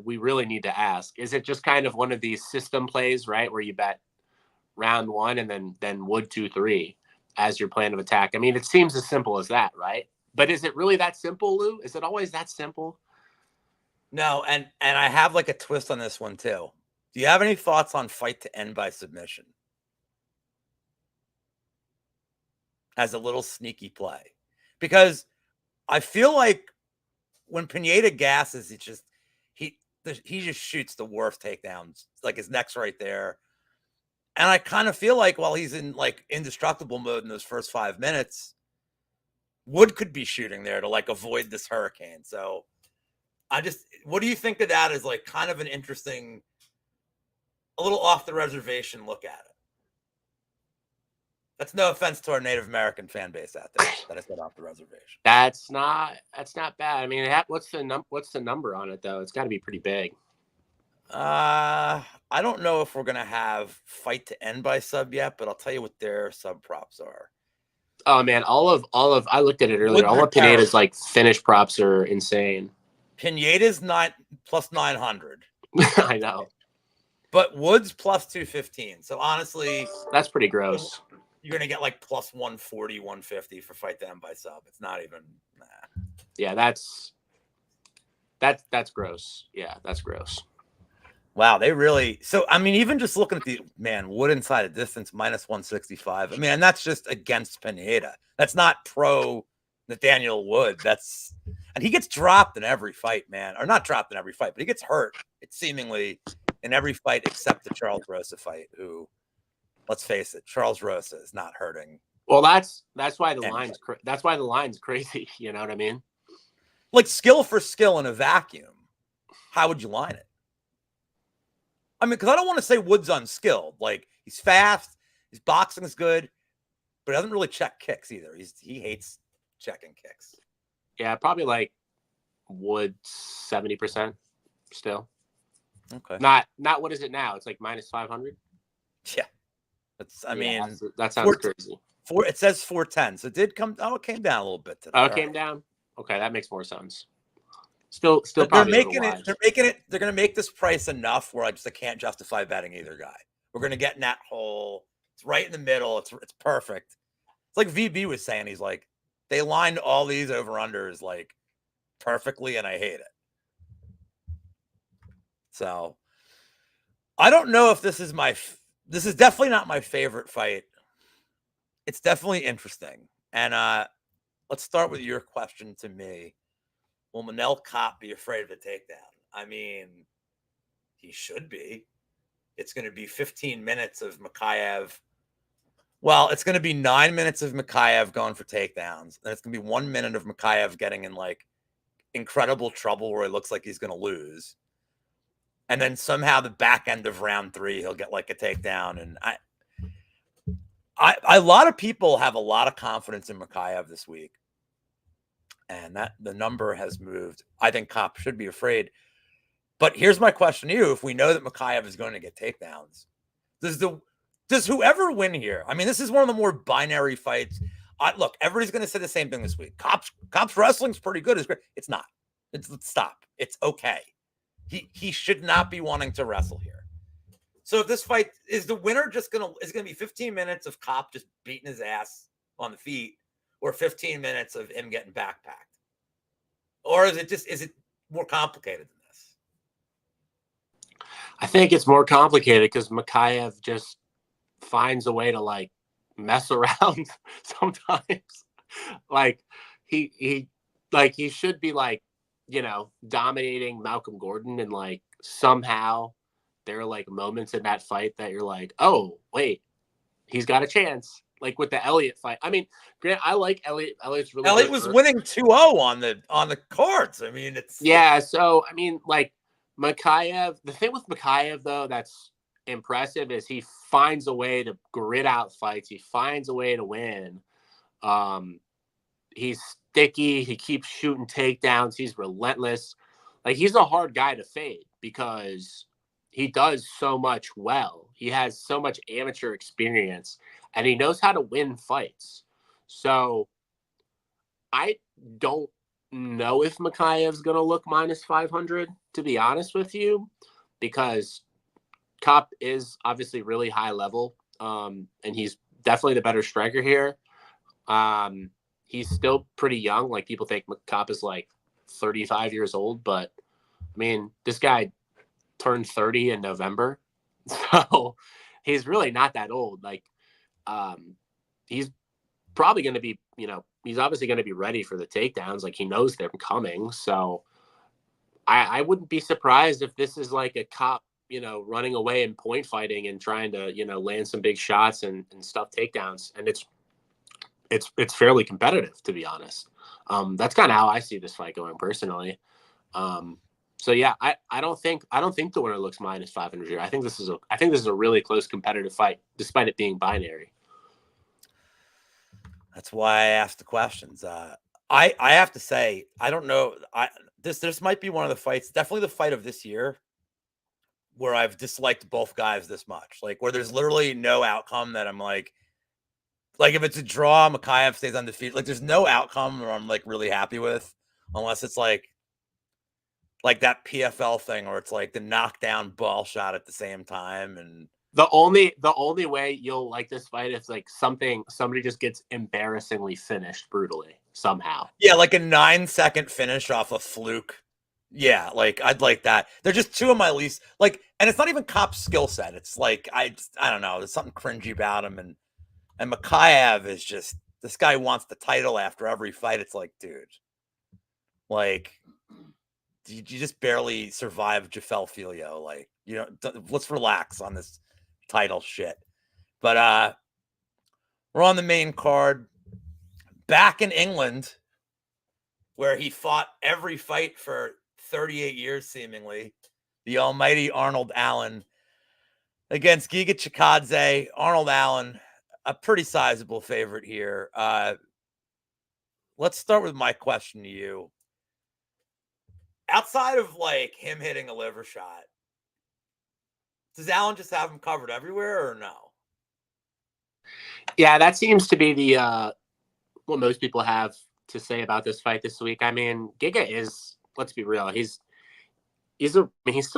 we really need to ask. Is it just kind of one of these system plays, right, where you bet round one and then Wood 2-3 as your plan of attack? I mean, it seems as simple as that, right? But is it really that simple, Lou? Is it always that simple? No, and I have like a twist on this one too. Do you have any thoughts on fight to end by submission as a little sneaky play? Because I feel like when Pineda gasses, he just shoots the worst takedowns. Like his neck's right there. And I kind of feel like while he's in like indestructible mode in those first 5 minutes, Wood could be shooting there to like avoid this hurricane. So what do you think of that as like kind of an interesting, a little off the reservation look at it? That's no offense to our Native American fan base out there that I said off the reservation. That's not bad. I mean, what's the number on it though? It's got to be pretty big. I don't know if we're gonna have fight to end by sub yet, but I'll tell you what their sub props are. Oh man, all of I looked at it earlier. All of Pineda's like finish props are insane. Pineda's plus 900. I know. But Wood's plus 215. So honestly, that's pretty gross. You're going to get like plus 140, 150 for fight to end by sub. It's not even, Yeah, that's gross. Yeah, that's gross. Wow, they really, so I mean, even just looking at the Wood inside a distance minus 165. I mean, and that's just against Pineda. That's not pro Nathaniel Wood. And he gets dropped in every fight, man. Or not dropped in every fight, but he gets hurt. It's seemingly in every fight except the Charles Rosa fight, who, let's face it, Charles Rosa is not hurting. Well, that's why the line's crazy. You know what I mean? Like skill for skill in a vacuum, how would you line it? I mean, because I don't want to say Wood's unskilled. Like he's fast, his boxing is good, but he doesn't really check kicks either. He hates checking kicks. Yeah, probably like Wood 70% still. Okay. Not what is it now? It's like minus 500. Yeah. I mean, that sounds crazy. It says 410. So it did come. Oh, it came down a little bit today. Oh, it came down. Okay, that makes more sense. Still, they're making it. They're going to make this price enough where I can't justify betting either guy. We're going to get in that hole. It's right in the middle. It's perfect. It's like VB was saying. He's like, they lined all these over unders like perfectly, and I hate it. So I don't know if this is this is definitely not my favorite fight. It's definitely interesting. And let's start with your question to me. Will Manel Kape be afraid of a takedown? I mean, he should be. It's going to be 15 minutes of Mikhaev. Well, it's going to be 9 minutes of Mikhaev going for takedowns. And it's going to be 1 minute of Mikhaev getting in like incredible trouble where it looks like he's going to lose. And then somehow the back end of round 3, he'll get like a takedown. And a lot of people have a lot of confidence in Mikhaev this week. And that the number has moved. I think Kape should be afraid. But here's my question to you. If we know that Mikhaev is going to get takedowns, does whoever win here? I mean, this is one of the more binary fights. Look, everybody's going to say the same thing this week. Kape's wrestling's pretty good. It's great. It's not. Stop. It's okay. He should not be wanting to wrestle here. So if this fight is the winner, is going to be 15 minutes of Kape just beating his ass on the feet, or 15 minutes of him getting backpacked, or is it more complicated than this? I think it's more complicated because Mikhaev just finds a way to like mess around sometimes. Like he should be like, you know, dominating Malcolm Gordon, and like somehow there are like moments in that fight that you're like, oh wait, he's got a chance. Like with the Elliott fight. I mean, Grant, I like Elliott. Elliott's really Elliott good. was winning 2-0 on the cards. I mean, yeah. So I mean, like Makayev. The thing with Makayev though, that's impressive is he finds a way to grit out fights. He finds a way to win. He's sticky. He keeps shooting takedowns. He's relentless. Like he's a hard guy to fade because he does so much well. He has so much amateur experience and he knows how to win fights. So I don't know if Makayev's going to look minus 500, to be honest with you, because Kopp is obviously really high level, and he's definitely the better striker here. He's still pretty young. Like people think Kopp is like 35 years old, but I mean, this guy turned 30 in November. So he's really not that old. Like, he's probably going to be, he's obviously going to be ready for the takedowns. Like he knows they're coming. So I wouldn't be surprised if this is like a Kopp, running away in point fighting and trying to, land some big shots and stuff takedowns. And it's fairly competitive, to be honest. That's kind of how I see this fight going personally. So yeah, I don't think the winner looks minus 500 here. I think this is a really close competitive fight, despite it being binary. That's why I asked the questions. I have to say, I don't know. This might be one of the fights, definitely the fight of this year, where I've disliked both guys this much. Like where there's literally no outcome that I'm like if it's a draw, Makayev stays undefeated. Like there's no outcome where I'm like really happy with, unless it's like that PFL thing where it's like the knockdown ball shot at the same time. And the only way you'll like this fight is like somebody just gets embarrassingly finished brutally somehow. Yeah, like a 9-second finish off a fluke. Yeah, like I'd like that. They're just two of my least like, and it's not even Kopp's skill set. It's like I don't know. There's something cringy about him, and Makayev is just this guy wants the title after every fight. It's like, dude, like you just barely survived Jafel Filio. Like, let's relax on this title shit. But we're on the main card back in England, where he fought every fight for 38 years, seemingly. The almighty Arnold Allen against Giga Chikadze. Arnold Allen, a pretty sizable favorite here. Let's start with my question to you. Outside of like him hitting a liver shot, does Allen just have him covered everywhere or no? Yeah, that seems to be the what most people have to say about this fight this week. I mean, Giga is, let's be real, he's still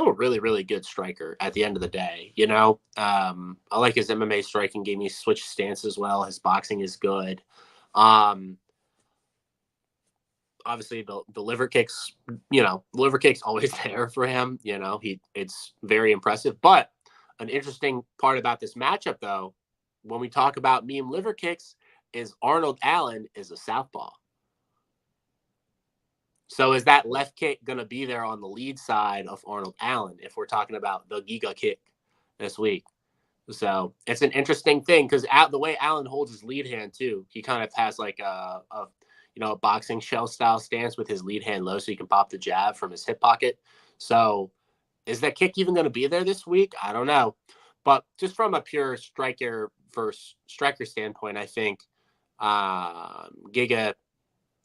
a really, really good striker at the end of the day. I like his MMA striking game. He switched stances well. His boxing is good. Obviously the liver kicks, liver kicks always there for him. It's very impressive. But an interesting part about this matchup, though, when we talk about meme liver kicks, is Arnold Allen is a southpaw. So is that left kick going to be there on the lead side of Arnold Allen if we're talking about the Giga kick this week? So it's an interesting thing because the way Allen holds his lead hand too, he kind of has like a boxing shell style stance with his lead hand low so he can pop the jab from his hip pocket. So is that kick even going to be there this week? I don't know. But just from a pure striker versus striker standpoint, I think Giga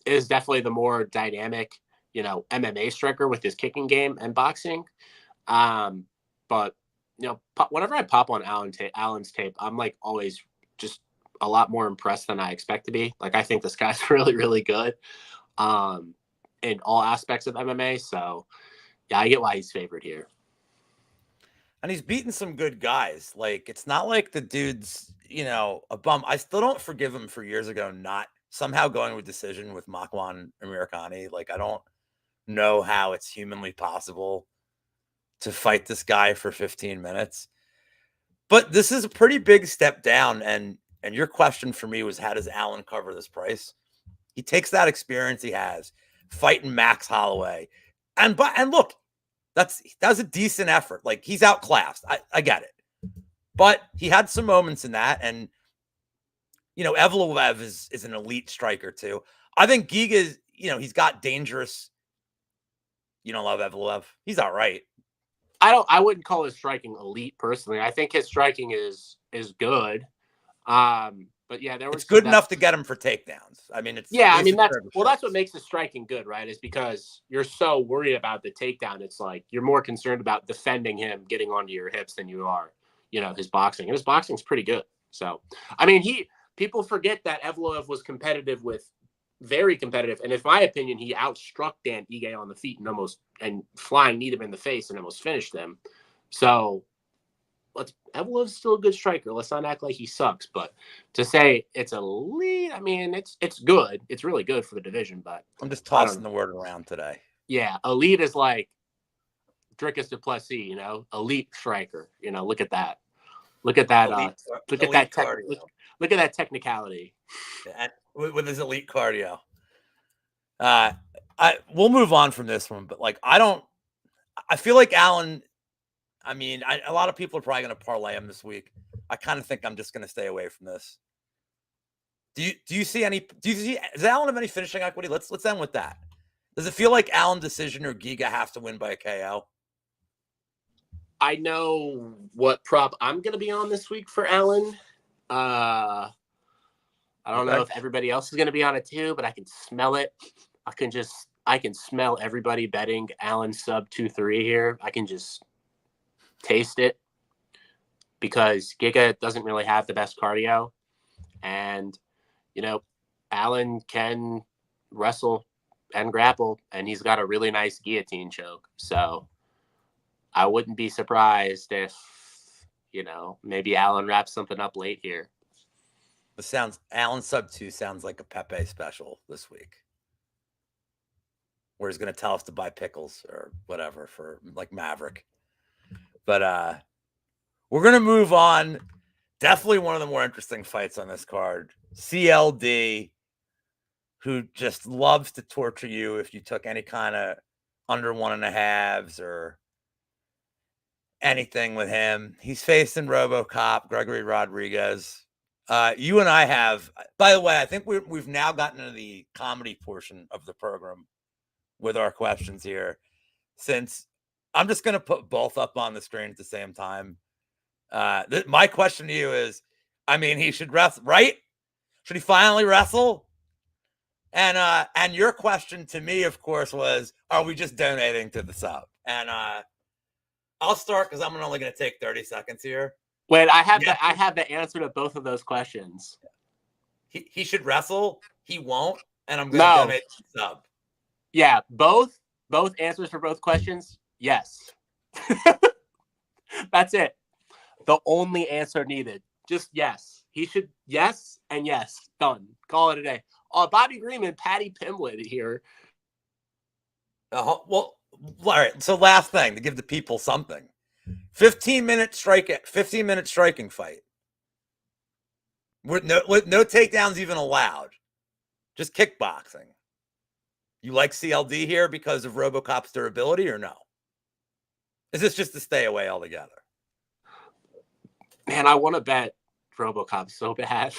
is definitely the more dynamic, MMA striker with his kicking game and boxing. But whenever I pop on Allen's tape, I'm like always just a lot more impressed than I expect to be. Like I think this guy's really, really good in all aspects of MMA. So yeah, I get why he's favored here. And he's beaten some good guys. Like it's not like the dude's, a bum. I still don't forgive him for years ago not somehow going with decision with Makwan Amirkhani. Like I don't know how it's humanly possible to fight this guy for 15 minutes. But this is a pretty big step down. And your question for me was, how does Allen cover this price? He takes that experience he has fighting Max Holloway. And look, that's a decent effort. Like he's outclassed. I get it. But he had some moments in that, and Evloev is an elite striker too. I think Giga is, he's got dangerous. You don't love Evloev? He's all right. I wouldn't call his striking elite personally. I think his striking is good. But yeah, it's good enough to get him for takedowns. I mean, that's what makes the striking good, right? Is because you're so worried about the takedown. It's like you're more concerned about defending him getting onto your hips than you are, his boxing. And his boxing's pretty good. So, I mean, people forget that Evloev was very competitive, and in my opinion, he outstruck Dan Ige on the feet and flying kneed him in the face and almost finished him. So. Evloev's still a good striker. Let's not act like he sucks. But to say it's elite, I mean, it's good. It's really good for the division. But I'm just tossing the word around today. Yeah, elite is like Dricus du Plessis, elite striker. Look at that. Look at that. Look at that technicality. And with his elite cardio. We'll move on from this one, but I feel like Allen. I mean, a lot of people are probably going to parlay him this week. I kind of think I'm just going to stay away from this. Do you see any? Does Allen have any finishing equity? Let's end with that. Does it feel like Allen decision or Giga has to win by a KO? I know what prop I'm going to be on this week for Allen. I don't know if everybody else is going to be on it too, but I can smell it. I can smell everybody betting Allen sub 2-3 here. I can just taste it because Giga doesn't really have the best cardio, and Allen can wrestle and grapple, and he's got a really nice guillotine choke. So I wouldn't be surprised if maybe Allen wraps something up late here. Allen sub 2 sounds like a Pepe special this week, where he's going to tell us to buy pickles or whatever for like Maverick. But we're going to move on. Definitely one of the more interesting fights on this card. CLD, who just loves to torture you if you took any kind of under 1.5s or anything with him. He's facing RoboCop, Gregory Rodriguez. You and I have, by the way, I think we've now gotten into the comedy portion of the program with our questions here, since I'm just going to put both up on the screen at the same time. My question to you is, I mean, he should wrestle, right? Should he finally wrestle? And your question to me, of course, was, are we just donating to the sub? And I'll start because I'm only going to take 30 seconds here. Wait, I have the answer to both of those questions. He should wrestle. He won't, and I'm going to donate to the sub. Yeah, both answers for both questions. Yes. That's it. The only answer needed. Just yes. He should, yes, and yes. Done. Call it a day. Bobby Green and Patty Pimblett here. Well, all right. So last thing to give the people something. 15-minute striking fight. With no takedowns even allowed. Just kickboxing. You like CLD here because of RoboCop's durability or no? Is this just to stay away altogether? Man, I want to bet RoboCop so bad.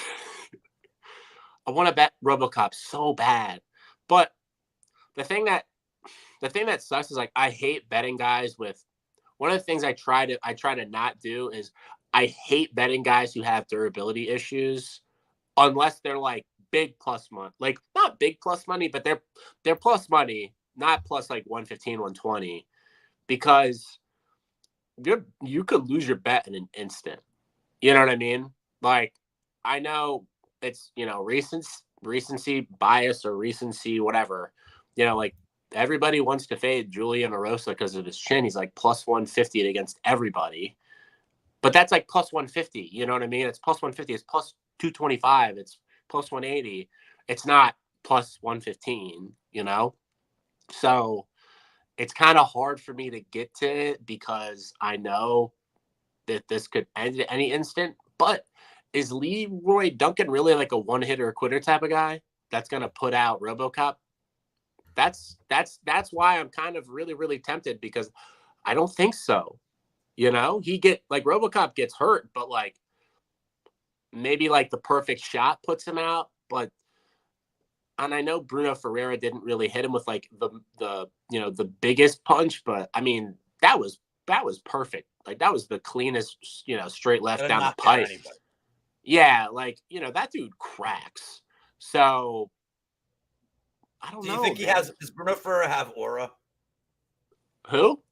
I want to bet RoboCop so bad. But the thing that sucks is I hate betting guys with one of the things I try to not do is I hate betting guys who have durability issues unless they're like big plus money. Like not big plus money, but they're plus money, not plus like 115, 120. Because you could lose your bet in an instant. You know what I mean? Like, I know it's, recency bias or recency, whatever. Like everybody wants to fade Julian Erosa because of his chin. He's like plus 150 against everybody. But that's like plus 150. You know what I mean? It's plus 150. It's plus 225. It's plus 180. It's not plus 115, So it's kind of hard for me to get to it because I know that this could end at any instant. But is Leroy Duncan really like a one-hitter quitter type of guy that's going to put out RoboCop? That's why I'm kind of really, really tempted because I don't think so. RoboCop gets hurt, but like maybe like the perfect shot puts him out. And I know Bruno Ferreira didn't really hit him with like the biggest punch, but I mean that was perfect. Like that was the cleanest, straight left down the pipe. Yeah, like that dude cracks. So I don't know. Do you think does Bruno Ferreira have aura? Who?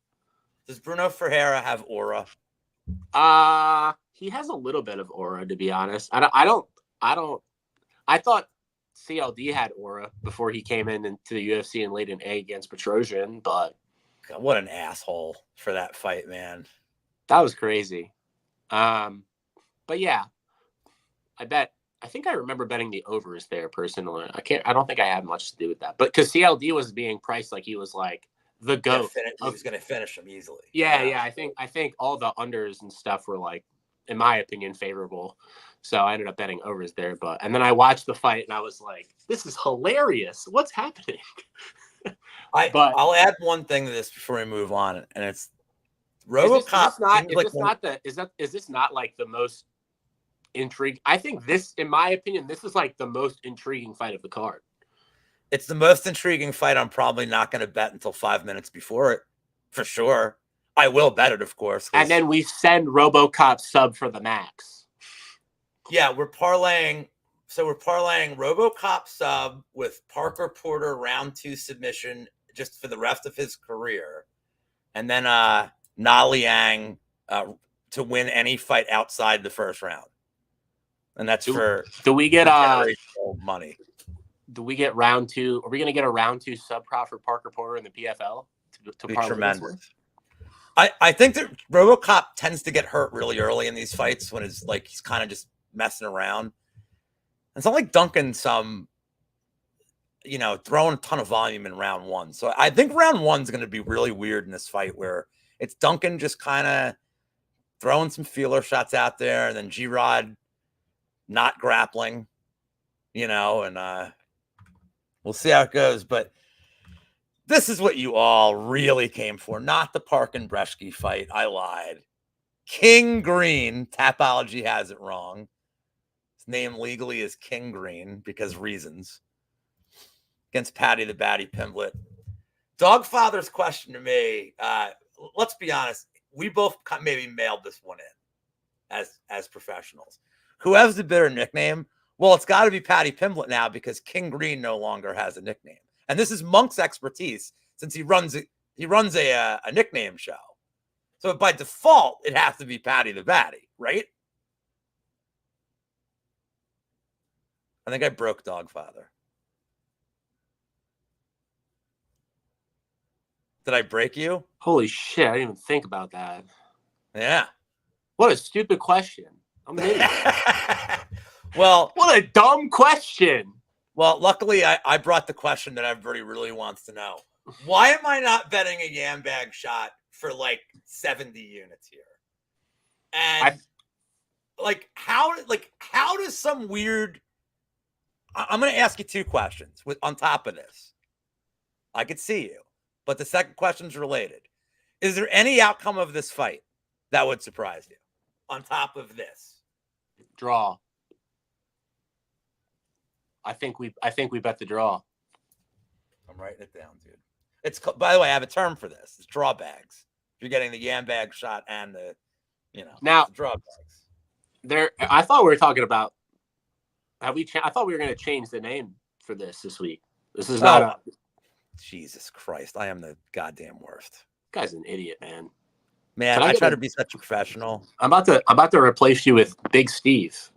Does Bruno Ferreira have aura? He has a little bit of aura, to be honest. I thought CLD had aura before he came into the UFC and laid an egg against Petrosian, but God, what an asshole for that fight, man. That was crazy. But yeah, I think I remember betting the overs there personally. I don't think I had much to do with that, but because CLD was being priced like he was like the GOAT. He was going to finish him easily. Yeah. I think all the unders and stuff were like, in my opinion, favorable. So I ended up betting overs there. And then I watched the fight and I was like, this is hilarious. What's happening? I'll add one thing to this before we move on, and it's RoboCop. Is this not like the most intriguing? I think this, in my opinion, this is like the most intriguing fight of the card. It's the most intriguing fight. I'm probably not going to bet until 5 minutes before it, for sure. I will bet it, of course. And then we send RoboCop sub for the max. Yeah, we're parlaying. So we're parlaying RoboCop sub with Parker Porter round 2 submission just for the rest of his career. And then Na Liang to win any fight outside the first round. And that's do we get money. Do we get round 2? Are we going to get a round 2 sub prop for Parker Porter in the PFL? To be tremendous. I think that RoboCop tends to get hurt really early in these fights when he's kind of just messing around. It's not like Duncan throwing a ton of volume in round 1. So I think round 1 is going to be really weird in this fight where it's Duncan just kind of throwing some feeler shots out there and then G-Rod not grappling, and we'll see how it goes. But this is what you all really came for, not the Park and Breshke fight. I lied. King Green, Tapology has it wrong. His name legally is King Green because reasons. Against Patty the Batty Pimblett. Dogfather's question to me, let's be honest, we both maybe mailed this one in as professionals. Who has the better nickname? Well, it's got to be Patty Pimblett now because King Green no longer has a nickname. And this is Monk's expertise since he runs a nickname show. So by default, it has to be Patty the Batty, right? I think I broke Dogfather. Did I break you? Holy shit, I didn't even think about that. Yeah. What a stupid question. I'm an idiot. Well, what a dumb question. Well, luckily, I brought the question that everybody really wants to know. Why am I not betting a yam bag shot for like 70 units here? And how does some weird... I'm going to ask you 2 questions on top of this. I could see you, but the second question's related. Is there any outcome of this fight that would surprise you on top of this? Draw. I think we bet the draw. I'm writing it down, dude. It's, by the way, I have a term for this. It's draw bags. You're getting the yam bag shot and the now the draw bags. I thought we were talking about. I thought we were going to change the name for this week. This is not. Jesus Christ! I am the goddamn worst. This guy's an idiot, man. Man, I try to be such a professional. I'm about to replace you with Big Steve.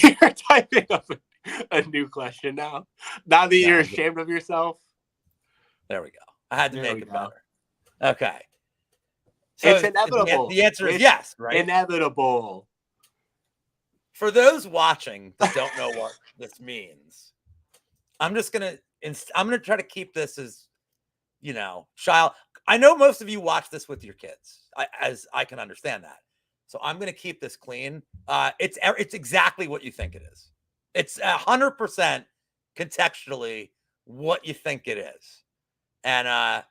You're typing up a new question now. Now that you're ashamed of yourself. There we go. I had to make it better. Okay. So it's inevitable. The answer is yes, right? Inevitable. For those watching that don't know what this means, I'm gonna try to keep this as, child. I know most of you watch this with your kids, as I can understand that. So I'm going to keep this clean. It's exactly what you think it is. It's 100% contextually what you think it is. And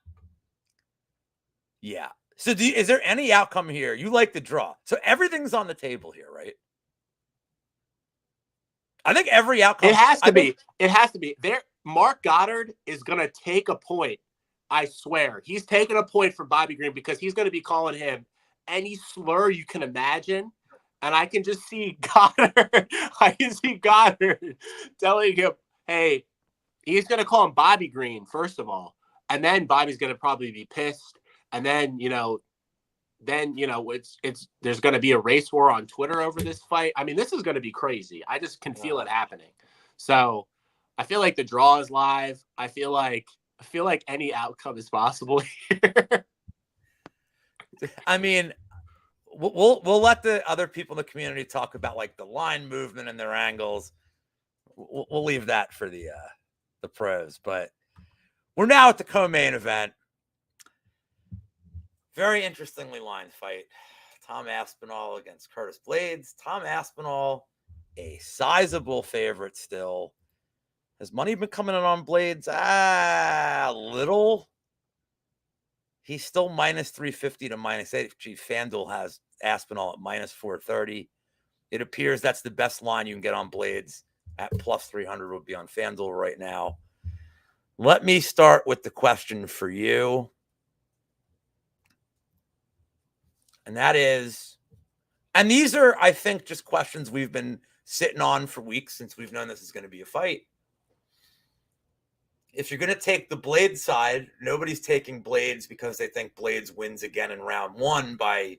yeah. So is there any outcome here? You like the draw. So everything's on the table here, right? I think every outcome. It has to be. It has to be. There, Mark Goddard is going to take a point. I swear. He's taking a point from Bobby Green because he's going to be calling him any slur you can imagine. And I can just see Goddard. I can see Goddard telling him, hey, he's going to call him Bobby Green, first of all. And then Bobby's going to probably be pissed. And then, it's there's going to be a race war on Twitter over this fight. I mean, this is going to be crazy. I just can feel it happening. So I feel like the draw is live. I feel like any outcome is possible here. I mean, we'll let the other people in the community talk about like the line movement and their angles. We'll leave that for the pros. But we're now at the co-main event. Very interestingly lined fight. Tom Aspinall against Curtis Blades. Tom Aspinall, a sizable favorite still. Has money been coming in on Blades? A little. He's still minus 350 to minus 8. Gee, FanDuel has Aspinall at minus 430. It appears that's the best line you can get on Blades at plus 300 would be on FanDuel right now. Let me start with the question for you. And that is, and these are, I think, just questions we've been sitting on for weeks since we've known this is going to be a fight. If you're going to take the Blades side, nobody's taking Blades because they think Blades wins again in round one by,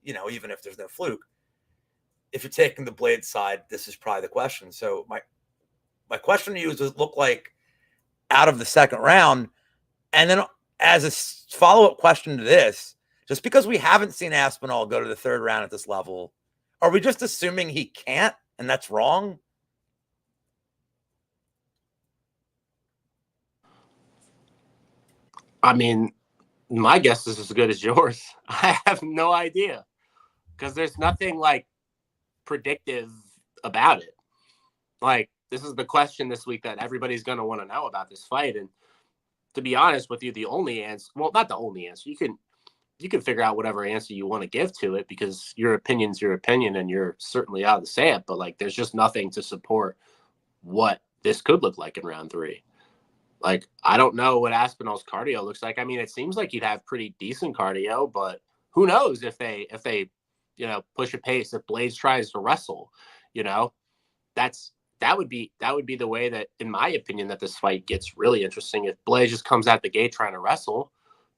even if there's no fluke. If you're taking the Blades side, this is probably the question. So my question to you is, does it look like out of the second round? And then as a follow-up question to this, just because we haven't seen Aspinall go to the third round at this level, are we just assuming he can't and that's wrong? I mean, my guess is as good as yours. I have no idea because there's nothing like predictive about it. Like, this is the question this week that everybody's going to want to know about this fight. And to be honest with you, the only answer, well, not the only answer, you can figure out whatever answer you want to give to it because your opinion's your opinion and you're certainly allowed to say it. But like, there's just nothing to support what this could look like in round three. Like, I don't know what Aspinall's cardio looks like. I mean, it seems like he'd have pretty decent cardio, but who knows if they push a pace, if Blades tries to wrestle, that would be the way that, in my opinion, that this fight gets really interesting. If Blades just comes out the gate trying to wrestle,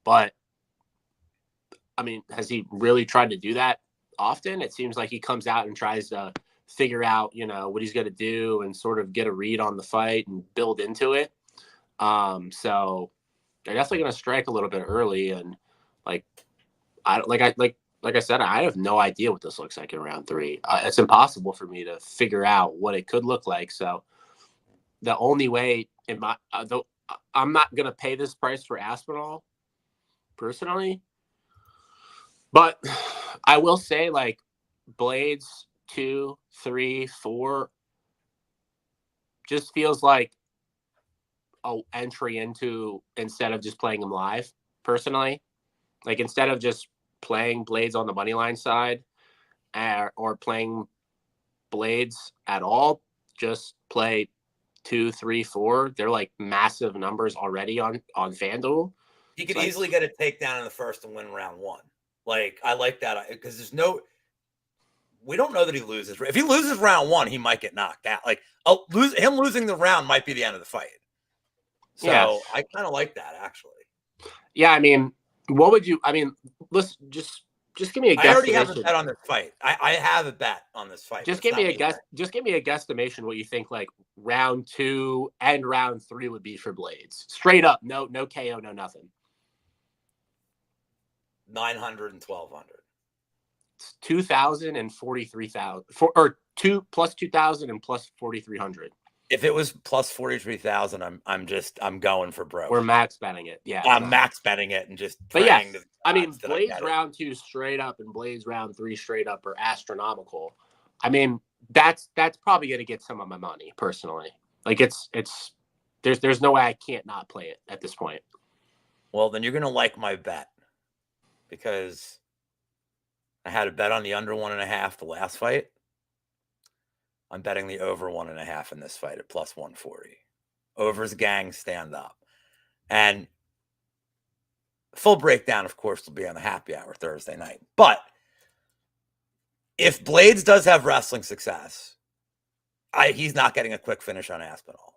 but I mean, has he really tried to do that often? It seems like he comes out and tries to figure out, what he's going to do and sort of get a read on the fight and build into it. So they're definitely going to strike a little bit early. And like I said, I have no idea what this looks like in round three. It's impossible for me to figure out what it could look like. So the only way I'm not going to pay this price for Aspinall personally, but I will say like Blades 2, 3, 4 just feels like a entry into, instead of just playing them live personally, like instead of just playing Blades on the money line side or playing Blades at all, just play 2, 3, 4. They're like massive numbers already on FanDuel. He could easily get a takedown in the first and win round one. Like, I like that because we don't know that he loses. If he loses round one, he might get knocked out. Like, him losing the round might be the end of the fight. So yeah. I kind of like that, actually. Yeah, I mean, what would you? I mean, let's just give me a guesstimation. I already have a bet on this fight. I have a bet on this fight. Just give me a guess. Just give me a guesstimation what you think like round 2 and round 3 would be for Blades. Straight up, no KO, no nothing. 900 and 1200. 2,000 and 43,000, or 2 plus 2,000 and plus 4,300. If it was plus 43,000, I'm going for broke. We're max betting it. Yeah. I'm max betting it and just but yeah, I mean, Blades round 2 straight up and Blades round 3 straight up are astronomical. I mean, that's probably going to get some of my money personally. Like it's there's no way I can't not play it at this point. Well, then you're going to like my bet because I had a bet on the under 1.5 the last fight. I'm betting the over 1.5 in this fight at plus 140. Over's gang stand up. And full breakdown, of course, will be on the happy hour Thursday night. But if Blades does have wrestling success, he's not getting a quick finish on Aspinall.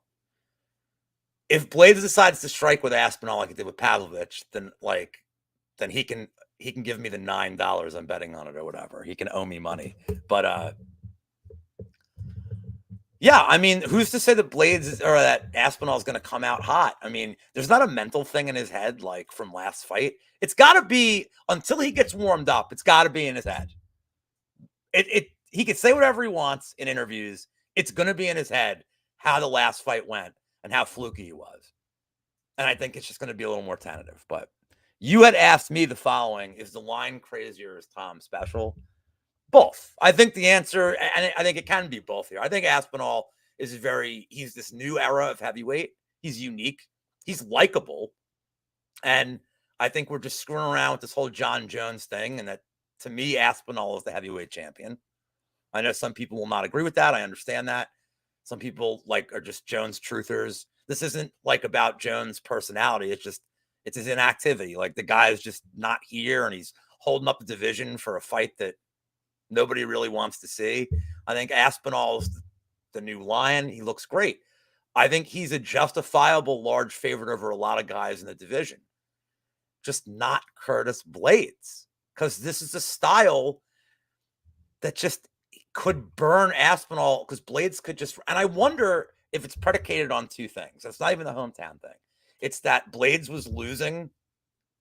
If Blades decides to strike with Aspinall like he did with Pavlovich, then he can give me the $9 I'm betting on it or whatever. He can owe me money. But yeah, I mean, who's to say that Blades or that Aspinall is going to come out hot? I mean, there's not a mental thing in his head like from last fight. It's got to be until he gets warmed up. It's got to be in his head. He can say whatever he wants in interviews. It's going to be in his head how the last fight went and how fluky he was. And I think it's just going to be a little more tentative. But you had asked me the following: is the line crazy or is Tom special? Both. I think the answer, and I think it can be both here. I think Aspinall is he's this new era of heavyweight. He's unique. He's likable. And I think we're just screwing around with this whole John Jones thing. And that, to me, Aspinall is the heavyweight champion. I know some people will not agree with that. I understand that. Some people are just Jones truthers. This isn't about Jones' personality. It's his inactivity. The guy is just not here and he's holding up the division for a fight that nobody really wants to see. I think Aspinall's the new lion. He looks great. I think he's a justifiable large favorite over a lot of guys in the division. Just not Curtis Blades. Because this is a style that just could burn Aspinall, because Blades could just... And I wonder if it's predicated on two things. It's not even the hometown thing. It's that Blades was losing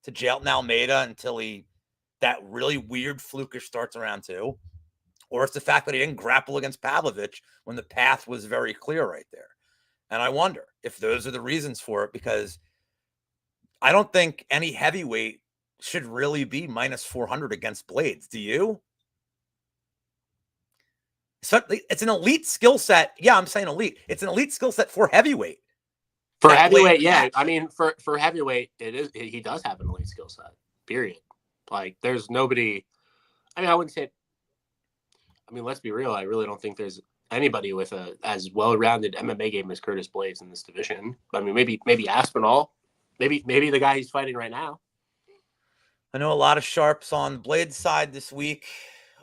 to Jailton Almeida until that really weird flukish starts around 2, or it's the fact that he didn't grapple against Pavlovich when the path was very clear right there. And I wonder if those are the reasons for it, because I don't think any heavyweight should really be minus 400 against Blades. Do you? It's an elite skill set. Yeah, I'm saying elite. It's an elite skill set for heavyweight. For heavyweight, yeah. I mean, for heavyweight, he does have an elite skill set, period. There's nobody. I mean, I wouldn't say. I mean, let's be real. I really don't think there's anybody with a as well-rounded MMA game as Curtis Blades in this division. I mean, maybe Aspinall, maybe the guy he's fighting right now. I know a lot of sharps on Blades' side this week.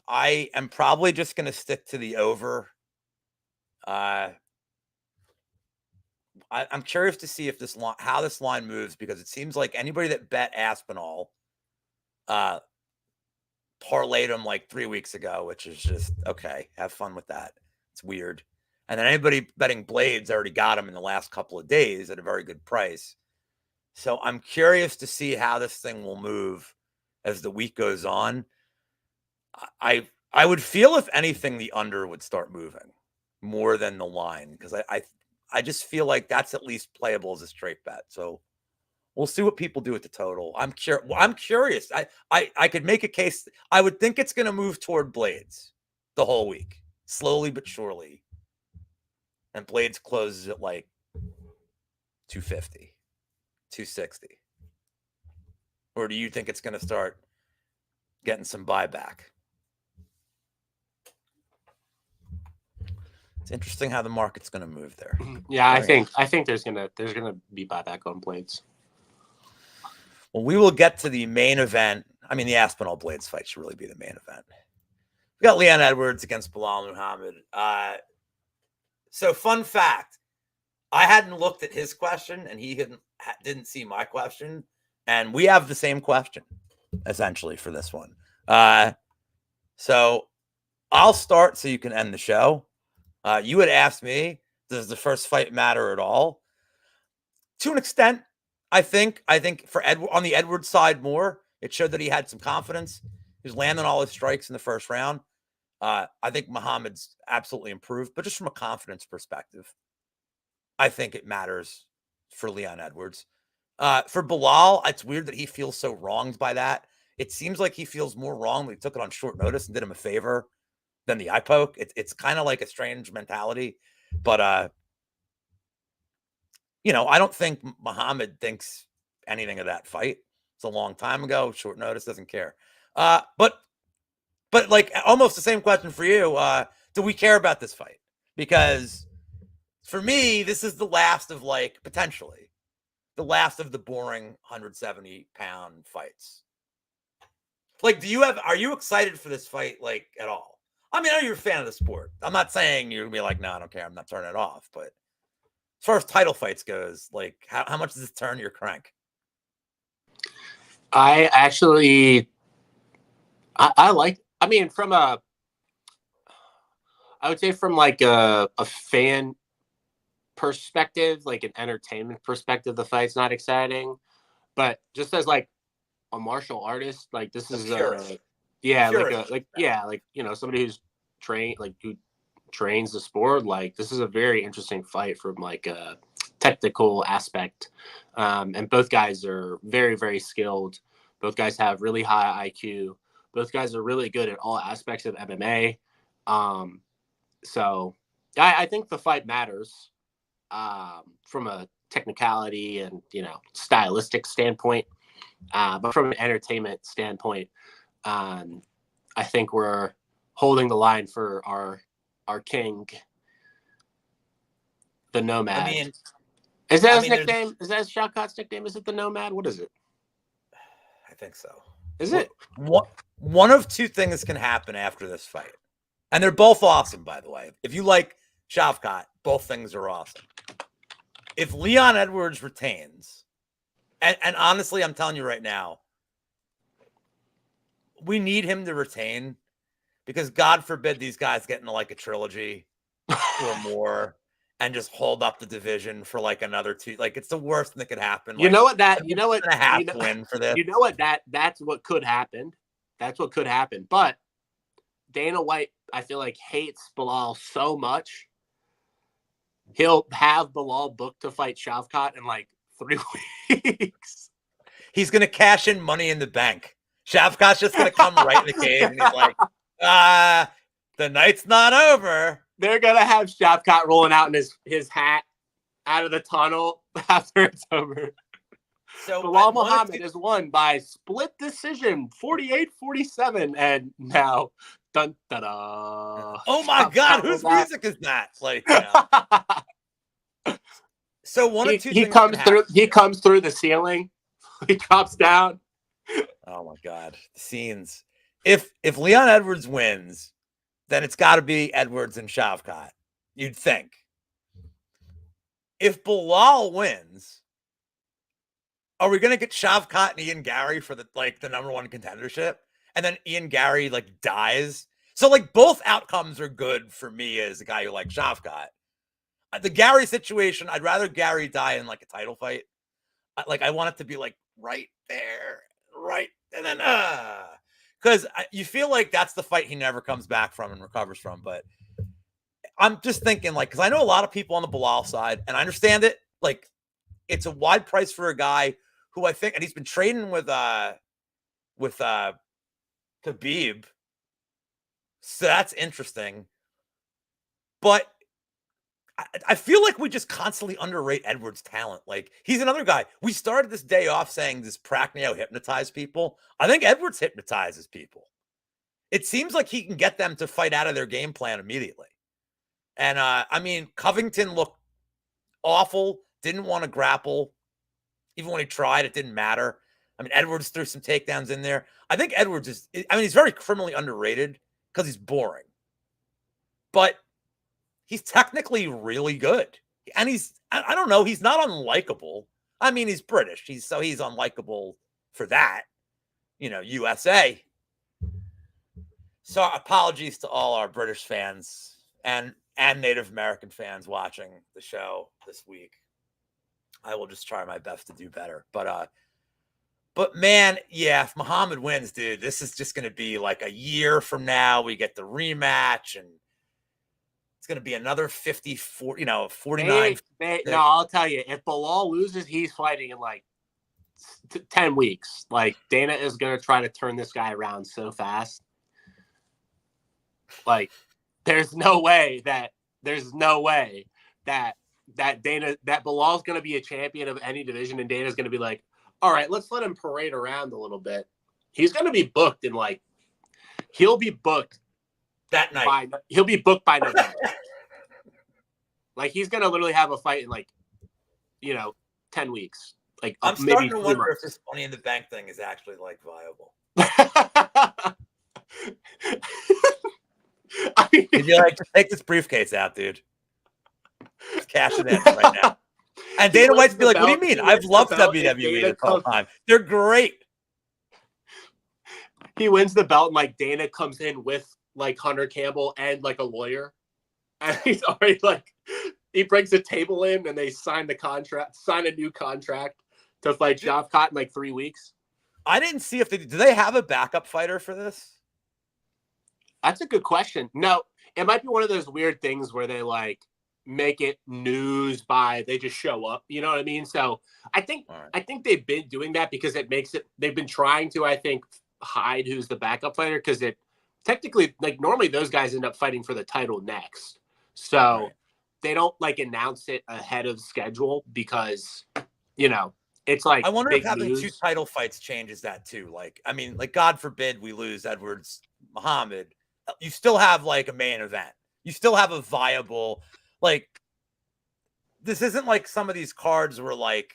I am probably just going to stick to the over. I'm curious to see if how this line moves, because it seems like anybody that bet Aspinall parlayed him 3 weeks ago, which is just okay. Have fun with that. It's weird. And then anybody betting Blades already got him in the last couple of days at a very good price. So I'm curious to see how this thing will move as the week goes on. I would feel, if anything, the under would start moving more than the line, because I just feel like that's at least playable as a straight bet. So we'll see what people do with the total. I'm curious. I could make a case. I would think it's going to move toward Blades the whole week, slowly but surely. And Blades closes at 250, 260. Or do you think it's going to start getting some buyback? It's interesting how the market's going to move there. Yeah, I think there's gonna be buyback on Blades. Well, we will get to the main event. I mean, the Aspinall Blades fight should really be the main event. We got Leon Edwards against Bilal Muhammad. So, fun fact: I hadn't looked at his question, and he didn't see my question, and we have the same question essentially for this one. So I'll start so you can end the show. You had asked me, does the first fight matter at all? To an extent, I think for on the Edwards side more. It showed that he had some confidence. He was landing all his strikes in the first round. I think Muhammad's absolutely improved, but just from a confidence perspective, I think it matters for Leon Edwards. For Bilal, it's weird that he feels so wronged by that. It seems like he feels more wrong when he took it on short notice and did him a favor than the eye poke. It's kind of like a strange mentality, but I don't think Muhammad thinks anything of that fight. It's a long time ago, short notice, doesn't care. But like almost the same question for you. Do we care about this fight? Because for me, this is the last of like potentially the last of the boring 170-pound fights. Like, are you excited for this fight, like, at all? I mean, I know you're a fan of the sport. I'm not saying you're gonna be like, no, I don't care, I'm not turning it off. But as far as title fights goes, like, how much does this turn your crank? I actually, I like, I mean, I would say from like a fan perspective, like an entertainment perspective, the fight's not exciting. But just as like a martial artist, like this is yeah, like somebody who's trained, like who trains the sport, like this is a very interesting fight from like a technical aspect. And both guys are very, very skilled. Both guys have really high IQ. Both guys are really good at all aspects of MMA. So I think the fight matters from a technicality and stylistic standpoint, but from an entertainment standpoint, I think we're holding the line for our king, the Nomad. I mean, is that his nickname? Is that Shavkat's nickname? Is it the Nomad? What is it? I think so. Is it? One of two things can happen after this fight, and they're both awesome, by the way. If you like Shavkat, both things are awesome. If Leon Edwards retains, and honestly, I'm telling you right now, we need him to retain because God forbid these guys get into like a trilogy or more and just hold up the division for like another two. Like it's the worst thing that could happen. You know what? Win for this. You know what? That's what could happen. That's what could happen. But Dana White, I feel like, hates Bilal so much. He'll have Bilal booked to fight Shavkat in like 3 weeks. He's gonna cash in Money in the Bank. Shavkat's just gonna come right in the cage and he's like, the night's not over. They're gonna have Shavkat rolling out in his hat out of the tunnel after it's over. So Bilal Muhammad is won by split decision, 48-47, and now dun da da. Oh my God, whose music is that? Like, so one of two things comes through. He comes through the ceiling. He drops down. Oh my God, the scenes. If Leon Edwards wins, then it's got to be Edwards and Shavkat. You'd think. If Bilal wins, are we gonna get Shavkat and Ian Gary for the number one contendership, and then Ian Gary like dies? So like both outcomes are good for me as a guy who likes Shavkat. The Gary situation, I'd rather Gary die in like a title fight. Like I want it to be like right there, right, and then because you feel like that's the fight he never comes back from and recovers from. But I'm just thinking like because I know a lot of people on the Bilal side, and I understand it. Like it's a wide price for a guy who I think, and he's been training with Khabib. So that's interesting. But I feel like we just constantly underrate Edwards' talent. Like he's another guy. We started this day off saying this Prachnio hypnotize people. I think Edwards hypnotizes people. It seems like he can get them to fight out of their game plan immediately. And I mean, Covington looked awful. Didn't want to grapple. Even when he tried, it didn't matter. I mean, Edwards threw some takedowns in there. I think Edwards is, I mean, he's very criminally underrated because he's boring. But he's technically really good. And I don't know, he's not unlikable. I mean, he's British. He's unlikable for that. USA. So apologies to all our British fans and Native American fans watching the show this week. I will just try my best to do better. But man, yeah, if Muhammad wins, dude, this is just going to be like a year from now. We get the rematch, and it's going to be another 54, 49. No, I'll tell you, if Bilal loses, he's fighting in like 10 weeks. Like Dana is going to try to turn this guy around so fast. Like there's no way that that Bilal's going to be a champion of any division, and Dana's going to be like, all right, let's let him parade around a little bit. He's going to be booked in like, he'll be booked that night. He'll be booked by November. Like, he's going to literally have a fight in like, 10 weeks. Like, I'm maybe starting to wonder months. if this Money in the Bank thing is actually like viable. I mean, you'd be like, just take this briefcase out, dude. Just cash it in right now. And Dana White'd be like, what do you mean? I've loved WWE this whole time. They're great. He wins the belt, and like Dana comes in with like Hunter Campbell and like a lawyer. And he's already like, he brings a table in and they sign a new contract to fight Shavkat in like 3 weeks. I didn't see do they have a backup fighter for this? That's a good question. No, it might be one of those weird things where they like make it news they just show up. You know what I mean? So I think they've been doing that because they've been trying to, I think, hide who's the backup fighter, because it technically, like, normally those guys end up fighting for the title next. So they don't like announce it ahead of schedule because, it's like, I wonder if having news. 2 title fights changes that too. Like, I mean, like, God forbid we lose Edwards Muhammad. You still have like a main event. You still have a viable, like, this isn't like some of these cards were like,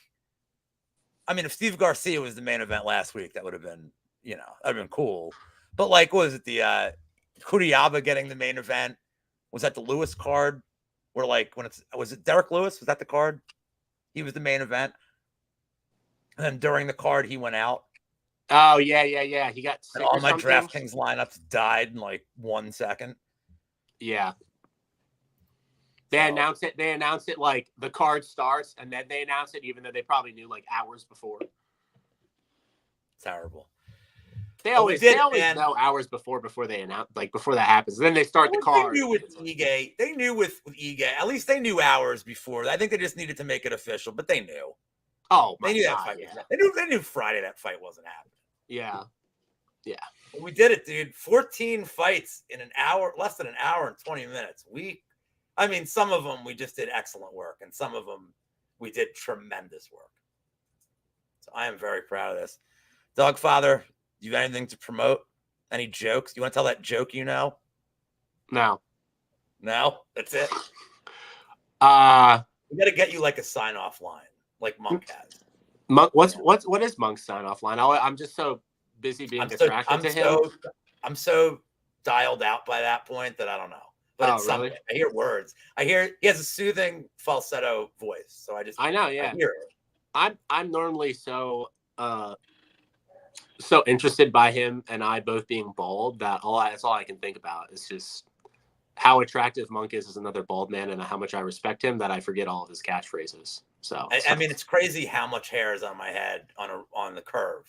I mean, if Steve Garcia was the main event last week, that would have been, that'd have been cool. But like, what was it? The Kuriyaba getting the main event? Was that the Lewis card? Where like, was it Derek Lewis? Was that the card? He was the main event. And then during the card, he went out. Oh, yeah. He got sick. And all my DraftKings lineups died in like 1 second. Yeah. They announced it like the card starts, and then they announce it even though they probably knew like hours before. Terrible. They always know hours before they announce, like before that happens. And then they start the card. They knew with Ige. They knew with Ige. At least they knew hours before. I think they just needed to make it official, but they knew. Oh, they knew that fight. Yeah. They knew Friday that fight wasn't happening. Yeah. But we did it, dude. 14 fights in an hour, less than an hour and 20 minutes. I mean, some of them we just did excellent work, and some of them we did tremendous work. So I am very proud of this. Dogfather, do you have anything to promote? Any jokes? You want to tell that joke you know? No? That's it? We got to get you like a sign-off line, like Monk has. Monk, what is Monk's sign-off line? I'm just so busy being distracted to him. I'm so dialed out by that point that I don't know. But it's something. I hear words. I hear he has a soothing falsetto voice. So I know, yeah. I hear it. I'm normally so interested by him and I both being bald that that's all I can think about is just how attractive Monk is as another bald man and how much I respect him that I forget all of his catchphrases. So I mean, it's crazy how much hair is on my head on the curve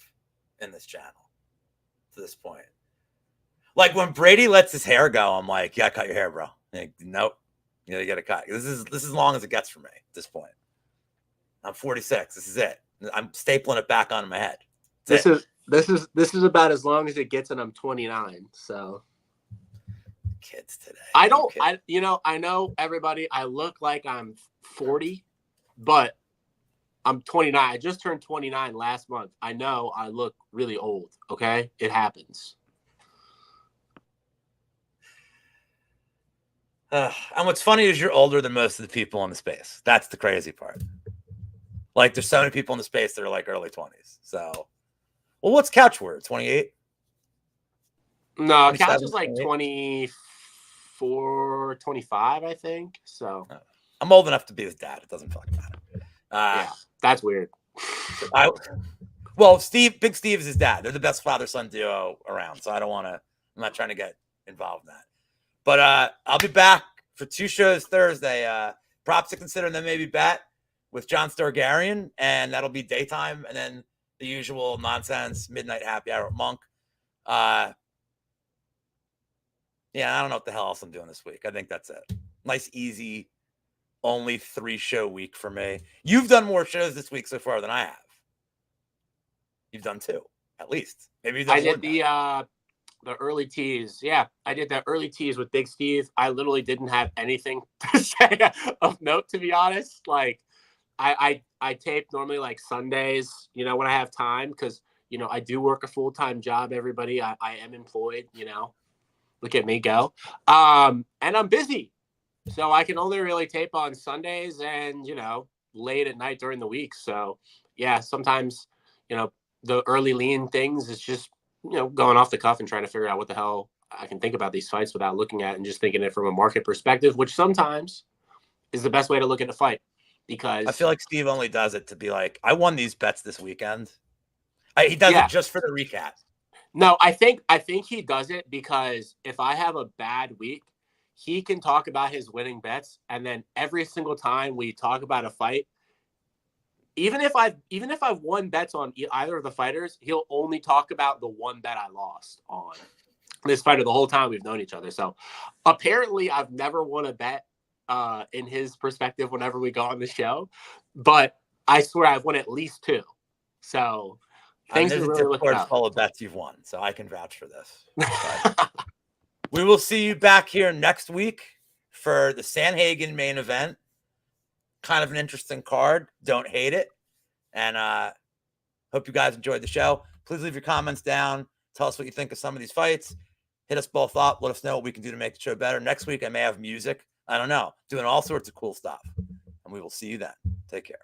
in this channel to this point. Like when Brady lets his hair go, I'm like, "Yeah, cut your hair, bro." Like, nope, you got to cut. This is as long as it gets for me at this point. I'm 46. This is it. I'm stapling it back onto my head. This is about as long as it gets, and I'm 29. So kids today. I know everybody. I look like I'm 40, but I'm 29. I just turned 29 last month. I know I look really old. Okay, it happens. And what's funny is you're older than most of the people in the space. That's the crazy part. Like, there's so many people in the space that are like early 20s. So, well, what's Couch Word? 28? No, Couch is like 24, 25, I think. So, I'm old enough to be his dad. It doesn't fucking matter. Yeah, that's weird. Well, Big Steve is his dad. They're the best father-son duo around. So I'm not trying to get involved in that. But I'll be back for 2 shows Thursday. Props to consider, and then maybe Bet with John Sturgarian, and that'll be daytime, and then the usual nonsense midnight happy hour at Monk. Yeah, I don't know what the hell else I'm doing this week. I think that's it. Nice, easy, only 3-show week for me. You've done more shows this week so far than I have. You've done 2, at least. Maybe I did the The early tease. Yeah, I did that early tease with Big Steve. I literally didn't have anything to say of note, to be honest. Like, I tape normally like Sundays, you know, when I have time, because, you know, I do work a full-time job, everybody. I am employed, you know. Look at me go. And I'm busy. So I can only really tape on Sundays and, you know, late at night during the week. So, yeah, sometimes, you know, the early lean things is just, you know, going off the cuff and trying to figure out what the hell I can think about these fights without looking at and just thinking it from a market perspective, which sometimes is the best way to look at a fight. I Because, feel like Steve only does it to be like, I won these bets this weekend. He does it yeah, just for the recap. no, I think he does it because if I have a bad week, he can talk about his winning bets, and then every single time we talk about a fight, even if I've won bets on either of the fighters, he'll only talk about the one bet I lost on this fighter the whole time we've known each other. So apparently, I've never won a bet in his perspective whenever we go on the show, but I swear I've won at least two. So I mean, things there's are a really looking Discord up. full of bets you've won, so I can vouch for this. But we will see you back here next week for the Sanhagen main event. Kind of an interesting card. Don't hate it. And hope you guys enjoyed the show. Please leave your comments down. Tell us what you think of some of these fights. Hit us both up. Let us know what we can do to make the show better. Next week, I may have music. I don't know. Doing all sorts of cool stuff. And we will see you then. Take care.